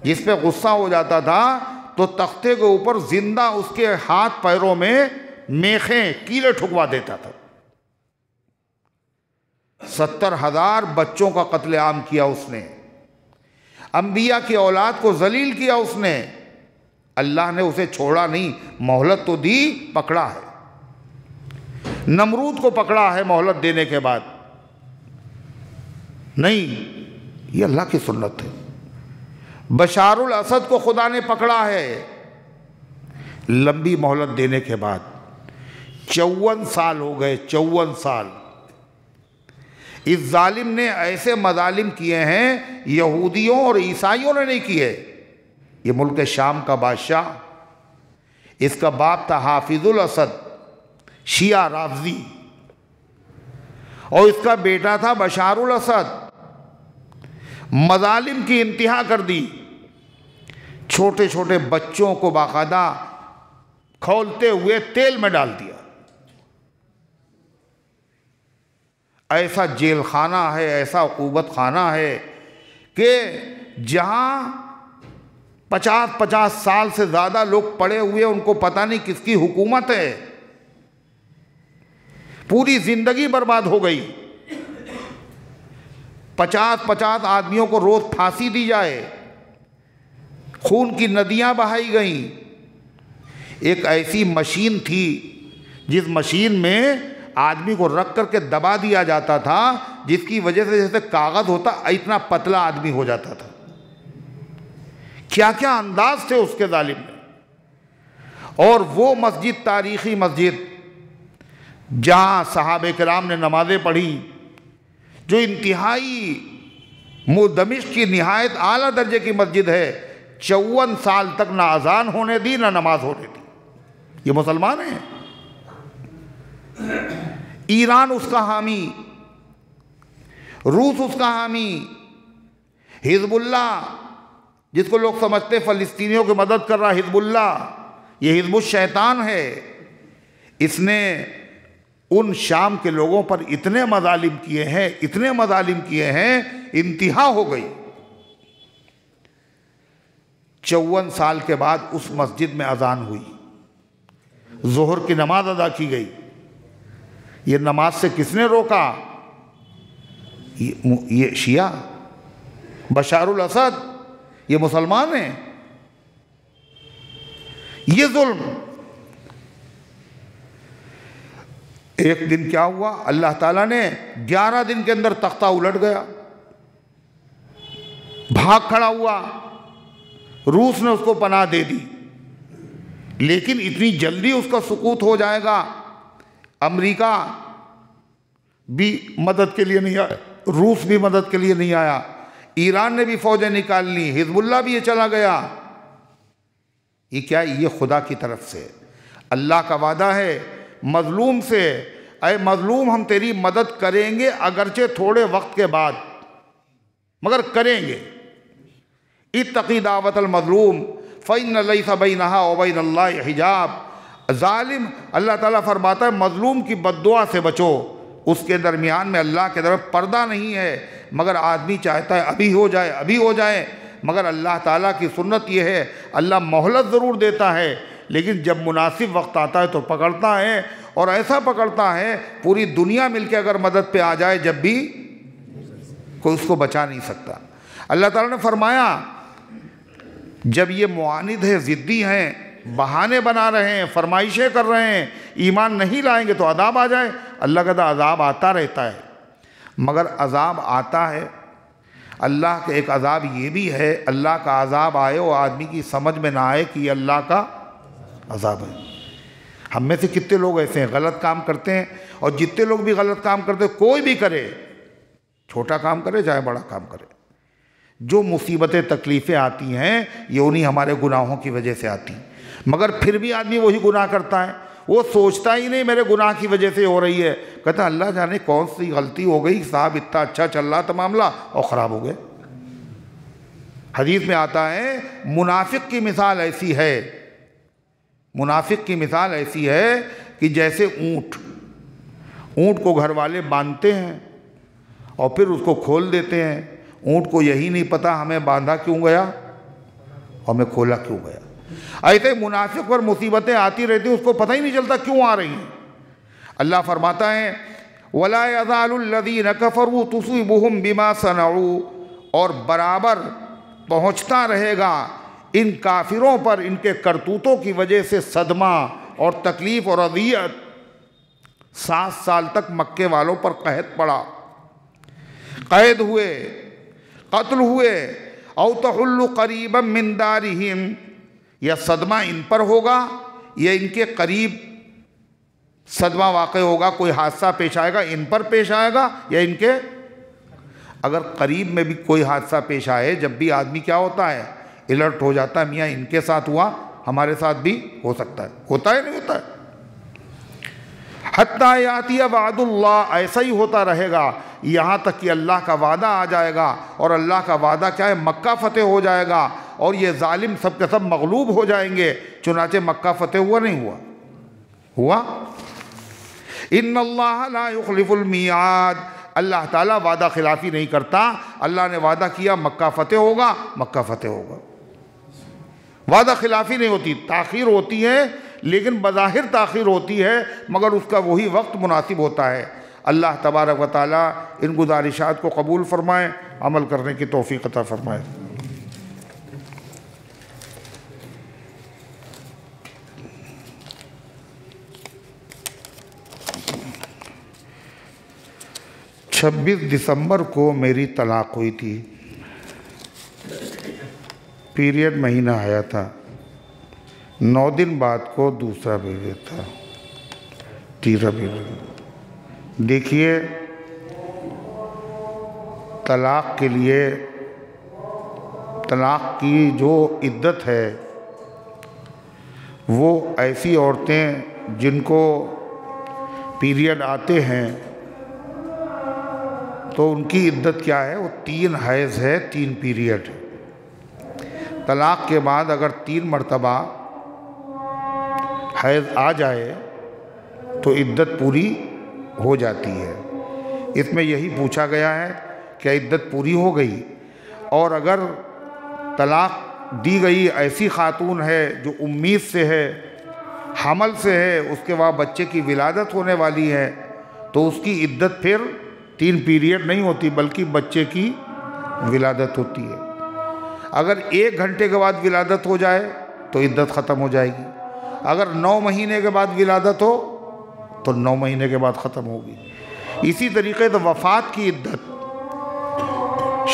جس پہ غصہ ہو جاتا تھا تو تختے کے اوپر زندہ اس کے ہاتھ پیروں میں میخیں، کیلے ٹھکوا دیتا تھا۔ 70,000 بچوں کا قتل عام کیا اس نے، انبیاء کی اولاد کو ذلیل کیا اس نے۔ اللہ نے اسے چھوڑا نہیں، مہلت تو دی، پکڑا ہے۔ نمرود کو پکڑا ہے مہلت دینے کے بعد، نہیں، یہ اللہ کی سنت ہے۔ بشار الاسد کو خدا نے پکڑا ہے لمبی مہلت دینے کے بعد، 54 سال ہو گئے، 54 سال۔ اس ظالم نے ایسے مظالم کیے ہیں یہودیوں اور عیسائیوں نے نہیں کیے۔ یہ ملک شام کا بادشاہ، اس کا باپ تھا حافظ الاسد، شیعہ رافضی، اور اس کا بیٹا تھا بشار الاسد۔ مظالم کی انتہا کر دی، چھوٹے چھوٹے بچوں کو باقاعدہ کھولتے ہوئے تیل میں ڈال دیا۔ ایسا جیل خانہ ہے، ایسا عقوبت خانہ ہے کہ جہاں 50 سال سے زیادہ لوگ پڑے ہوئے، ان کو پتہ نہیں کس کی حکومت ہے، پوری زندگی برباد ہو گئی۔ 50 آدمیوں کو روز پھانسی دی جائے، خون کی ندیاں بہائی گئیں۔ ایک ایسی مشین تھی جس مشین میں آدمی کو رکھ کر کے دبا دیا جاتا تھا، جس کی وجہ سے جیسے کاغذ ہوتا اتنا پتلا آدمی ہو جاتا تھا۔ کیا کیا انداز تھے اس کے ظالم میں۔ اور وہ مسجد، تاریخی مسجد جہاں صحابہ کرام نے نمازیں پڑھی، جو انتہائی دمشق کی نہایت اعلیٰ درجے کی مسجد ہے، 54 سال تک نہ اذان ہونے دی نہ نماز ہونے دی۔ یہ مسلمان ہیں۔ ایران اس کا حامی، روس اس کا حامی، حزب اللہ جس کو لوگ سمجھتے فلسطینیوں کی مدد کر رہا، حزب اللہ، یہ حزب الشیطان ہے۔ اس نے ان شام کے لوگوں پر اتنے مظالم کیے ہیں، اتنے مظالم کیے ہیں، انتہا ہو گئی۔ 54 سال کے بعد اس مسجد میں اذان ہوئی، ظہر کی نماز ادا کی گئی۔ یہ نماز سے کس نے روکا؟ یہ شیعہ، بشار الاسد، یہ مسلمان ہیں۔ یہ ظلم۔ ایک دن کیا ہوا، اللہ تعالیٰ نے 11 دن کے اندر تختہ الٹ گیا، بھاگ کھڑا ہوا، روس نے اس کو پناہ دے دی، لیکن اتنی جلدی اس کا سقوط ہو جائے گا؟ امریکہ بھی مدد کے لیے نہیں آیا، روس بھی مدد کے لیے نہیں آیا، ایران نے بھی فوجیں نکال لی، حزب اللہ بھی یہ چلا گیا۔ یہ کیا؟ یہ خدا کی طرف سے اللہ کا وعدہ ہے مظلوم سے، اے مظلوم ہم تیری مدد کریں گے اگرچہ تھوڑے وقت کے بعد، مگر کریں گے۔ اتقی دعوت المظلوم فإن ليس بينها وبين اللہ حجاب۔ ظالم، اللہ تعالیٰ فرماتا ہے مظلوم کی بد دعا سے بچو، اس کے درمیان میں اللہ کے طرف پردہ نہیں ہے، مگر آدمی چاہتا ہے ابھی ہو جائے ابھی ہو جائے، مگر اللہ تعالیٰ کی سنت یہ ہے اللہ مہلت ضرور دیتا ہے، لیکن جب مناسب وقت آتا ہے تو پکڑتا ہے، اور ایسا پکڑتا ہے پوری دنیا مل کے اگر مدد پہ آ جائے جب بھی کوئی اس کو بچا نہیں سکتا۔ اللہ تعالیٰ نے فرمایا جب یہ معاند ہیں، ضدی ہیں، بہانے بنا رہے ہیں، فرمائشیں کر رہے ہیں، ایمان نہیں لائیں گے تو عذاب آ جائے۔ اللہ کہتا عذاب آتا رہتا ہے، مگر عذاب آتا ہے، اللہ کا ایک عذاب یہ بھی ہے اللہ کا عذاب آئے اور آدمی کی سمجھ میں نہ آئے کہ یہ اللہ کا عذاب ہے۔ ہم میں سے کتنے لوگ ایسے ہیں غلط کام کرتے ہیں، اور جتنے لوگ بھی غلط کام کرتے ہیں، کوئی بھی کرے، چھوٹا کام کرے چاہے بڑا کام کرے، جو مصیبتیں تکلیفیں آتی ہیں یہ انہی ہمارے گناہوں کی وجہ سے آتی ہیں، مگر پھر بھی آدمی وہی گناہ کرتا ہے، وہ سوچتا ہی نہیں میرے گناہ کی وجہ سے ہو رہی ہے، کہتا ہے اللہ جانے کون سی غلطی ہو گئی، صاحب اتنا اچھا چل رہا تھا معاملہ اور خراب ہو گئے۔ حدیث میں آتا ہے منافق کی مثال ایسی ہے، منافق کی مثال ایسی ہے کہ جیسے اونٹ کو گھر والے باندھتے ہیں اور پھر اس کو کھول دیتے ہیں، اونٹ کو یہی نہیں پتا ہمیں باندھا کیوں گیا اور ہمیں کھولا کیوں گیا۔ ایسے منافق پر مصیبتیں آتی رہتی ہیں، اس کو پتہ ہی نہیں چلتا کیوں آ رہی ہیں۔ اللہ فرماتا ہے وَلَا يَزَالُ الَّذِينَ كَفَرُوا تُصِيبُهُمْ بِمَا صَنَعُوا، اور برابر پہنچتا رہے گا ان کافروں پر ان کے کرتوتوں کی وجہ سے صدمہ اور تکلیف اور اذیت۔ 7 سال تک مکے والوں پر قحط پڑا، قید ہوئے، قتل ہوئے، او تحل قریبا من دارہم، یا صدمہ ان پر ہوگا یا ان کے قریب صدمہ واقع ہوگا، کوئی حادثہ پیش آئے گا ان پر پیش آئے گا یا ان کے، اگر قریب میں بھی کوئی حادثہ پیش آئے جب بھی آدمی کیا ہوتا ہے الرٹ ہو جاتا ہے، میاں ان کے ساتھ ہوا ہمارے ساتھ بھی ہو سکتا ہے، ہوتا ہے نہیں ہوتا ہے۔ حتیٰ یاتی وعد اللہ، ایسا ہی ہوتا رہے گا یہاں تک کہ اللہ کا وعدہ آ جائے گا، اور اللہ کا وعدہ کیا ہے مکہ فتح ہو جائے گا اور یہ ظالم سب کے سب مغلوب ہو جائیں گے۔ چنانچہ مکہ فتح ہوا نہیں ہوا؟ ہوا۔ ان اللہ لا یخلف المیعاد، اللہ تعالیٰ وعدہ خلافی نہیں کرتا، اللہ نے وعدہ کیا مکہ فتح ہوگا، مکہ فتح ہوگا۔ وعدہ خلافی نہیں ہوتی، تاخیر ہوتی ہے لیکن بظاہر تاخیر ہوتی ہے مگر اس کا وہی وقت مناسب ہوتا ہے۔ اللہ تبارک و تعالیٰ ان گزارشات کو قبول فرمائے، عمل کرنے کی توفیق عطا فرمائے۔ چھبیس دسمبر کو میری طلاق ہوئی تھی، پیریڈ مہینہ آیا تھا، 9 دن بعد کو دوسرا پیریڈ تھا، تیسرا پیریڈ۔ دیکھیے طلاق کے لیے، طلاق کی جو عدت ہے وہ ایسی عورتیں جن کو پیریڈ آتے ہیں تو ان کی عدت کیا ہے، وہ 3 حیض ہے، 3 پیریڈ۔ طلاق کے بعد اگر 3 مرتبہ حیض آ جائے تو عدت پوری ہو جاتی ہے۔ اس میں یہی پوچھا گیا ہے کہ عدت پوری ہو گئی، اور اگر طلاق دی گئی ایسی خاتون ہے جو امید سے ہے، حمل سے ہے، اس کے بعد بچے کی ولادت ہونے والی ہے، تو اس کی عدت پھر 3 پیریڈ نہیں ہوتی بلکہ بچے کی ولادت ہوتی ہے۔ اگر 1 گھنٹے کے بعد ولادت ہو جائے تو عدت ختم ہو جائے گی، اگر 9 مہینے کے بعد ولادت ہو تو 9 مہینے کے بعد ختم ہوگی۔ اسی طریقے سے وفات کی عدت،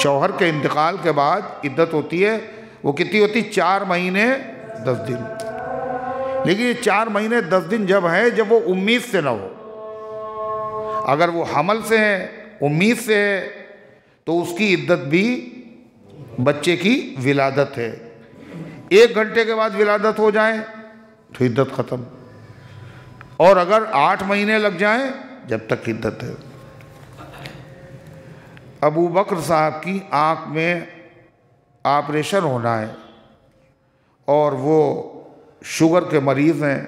شوہر کے انتقال کے بعد عدت ہوتی ہے، وہ کتنی ہوتی؟ 4 مہینے 10 دن۔ لیکن یہ 4 مہینے 10 دن جب ہے جب وہ امید سے نہ ہو، اگر وہ حمل سے ہے، امید سے ہے، تو اس کی عدت بھی بچے کی ولادت ہے۔ 1 گھنٹے کے بعد ولادت ہو جائے تو عدت ختم، اور اگر 8 مہینے لگ جائیں جب تک عدت ہے۔ ابو بکر صاحب کی آنکھ میں آپریشن ہونا ہے، اور وہ شوگر کے مریض ہیں،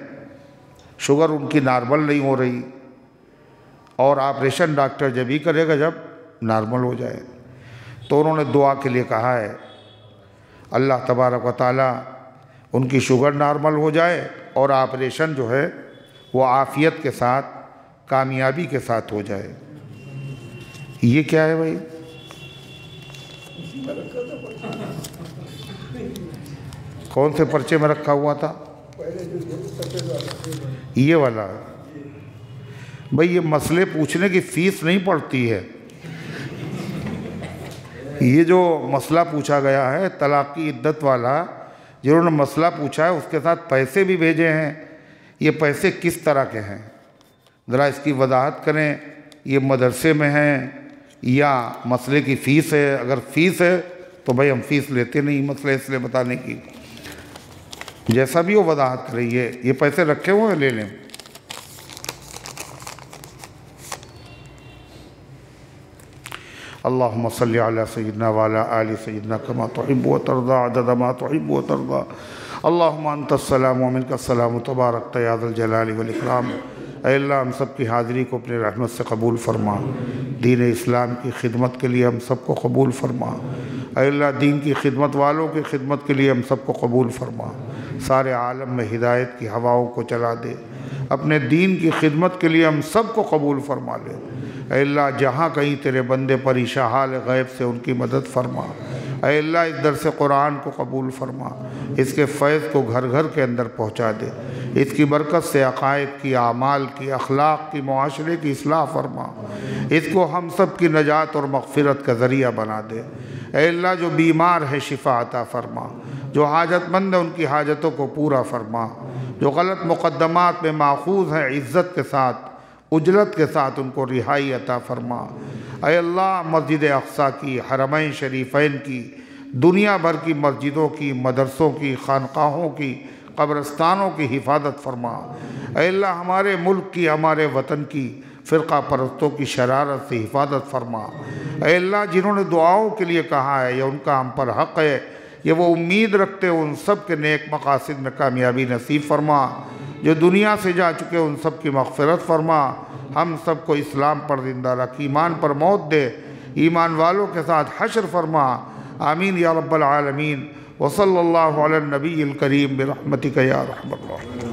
شوگر ان کی نارمل نہیں ہو رہی، اور آپریشن ڈاکٹر جب ہی کرے گا جب نارمل ہو جائے۔ تو انہوں نے دعا کے لیے کہا ہے اللہ تبارک و تعالیٰ ان کی شوگر نارمل ہو جائے اور آپریشن جو ہے وہ عافیت کے ساتھ، کامیابی کے ساتھ ہو جائے۔ یہ کیا ہے بھائی؟ کون سے پرچے میں رکھا ہوا تھا؟ یہ والا۔ بھائی یہ مسئلے پوچھنے کی فیس نہیں پڑتی ہے، یہ جو مسئلہ پوچھا گیا ہے طلاق کی عدت والا، جنہوں نے مسئلہ پوچھا ہے اس کے ساتھ پیسے بھی بھیجے ہیں، یہ پیسے کس طرح کے ہیں؟ ذرا اس کی وضاحت کریں، یہ مدرسے میں ہیں یا مسئلے کی فیس ہے؟ اگر فیس ہے تو بھائی ہم فیس لیتے نہیں مسئلہ اس لیے بتانے کی، جیسا بھی وہ وضاحت کریے۔ یہ پیسے رکھے ہوئے ہیں، لے لیں۔ اللہم صلی علی سیدنا وعلی آل سیدنا کما تحب و ترضى عدد ما تحب و ترضى اللہم انت السلام و منک السلام تبارک یا ذا الجلال والاکرام۔ اے اللہ ہم سب کی حاضری کو اپنے رحمت سے قبول فرما، دین اسلام کی خدمت کے لیے ہم سب کو قبول فرما۔ اے اللہ دین کی خدمت والوں کی خدمت کے لیے ہم سب کو قبول فرما، سارے عالم میں ہدایت کی ہواؤں کو چلا دے، اپنے دین کی خدمت کے لیے ہم سب کو قبول فرما لے۔ اے اللہ جہاں کہیں تیرے بندے پریشان حال غیب سے ان کی مدد فرما۔ اے اللہ اس درس قرآن کو قبول فرما، اس کے فیض کو گھر گھر کے اندر پہنچا دے، اس کی برکت سے عقائد کی، اعمال کی، اخلاق کی، معاشرے کی اصلاح فرما، اس کو ہم سب کی نجات اور مغفرت کا ذریعہ بنا دے۔ اے اللہ جو بیمار ہے شفا عطا فرما، جو حاجت مند ہے ان کی حاجتوں کو پورا فرما، جو غلط مقدمات میں ماخوذ ہیں عزت کے ساتھ، اجلت کے ساتھ ان کو رہائی عطا فرما۔ اے اللہ مسجد اقصیٰ کی، حرمین شریفین کی، دنیا بھر کی مسجدوں کی، مدرسوں کی، خانقاہوں کی، قبرستانوں کی حفاظت فرما۔ اے اللہ ہمارے ملک کی، ہمارے وطن کی فرقہ پرستوں کی شرارت سے حفاظت فرما۔ اے اللہ جنہوں نے دعاؤں کے لیے کہا ہے یا ان کا ہم پر حق ہے، یہ وہ امید رکھتے ہیں، ان سب کے نیک مقاصد میں کامیابی نصیب فرما۔ جو دنیا سے جا چکے ان سب کی مغفرت فرما، ہم سب کو اسلام پر زندہ رکھ، ایمان پر موت دے، ایمان والوں کے ساتھ حشر فرما۔ آمین یا رب العالمین۔ وصلی اللہ علی النبی الکریم برحمتک یا رحم اللہ۔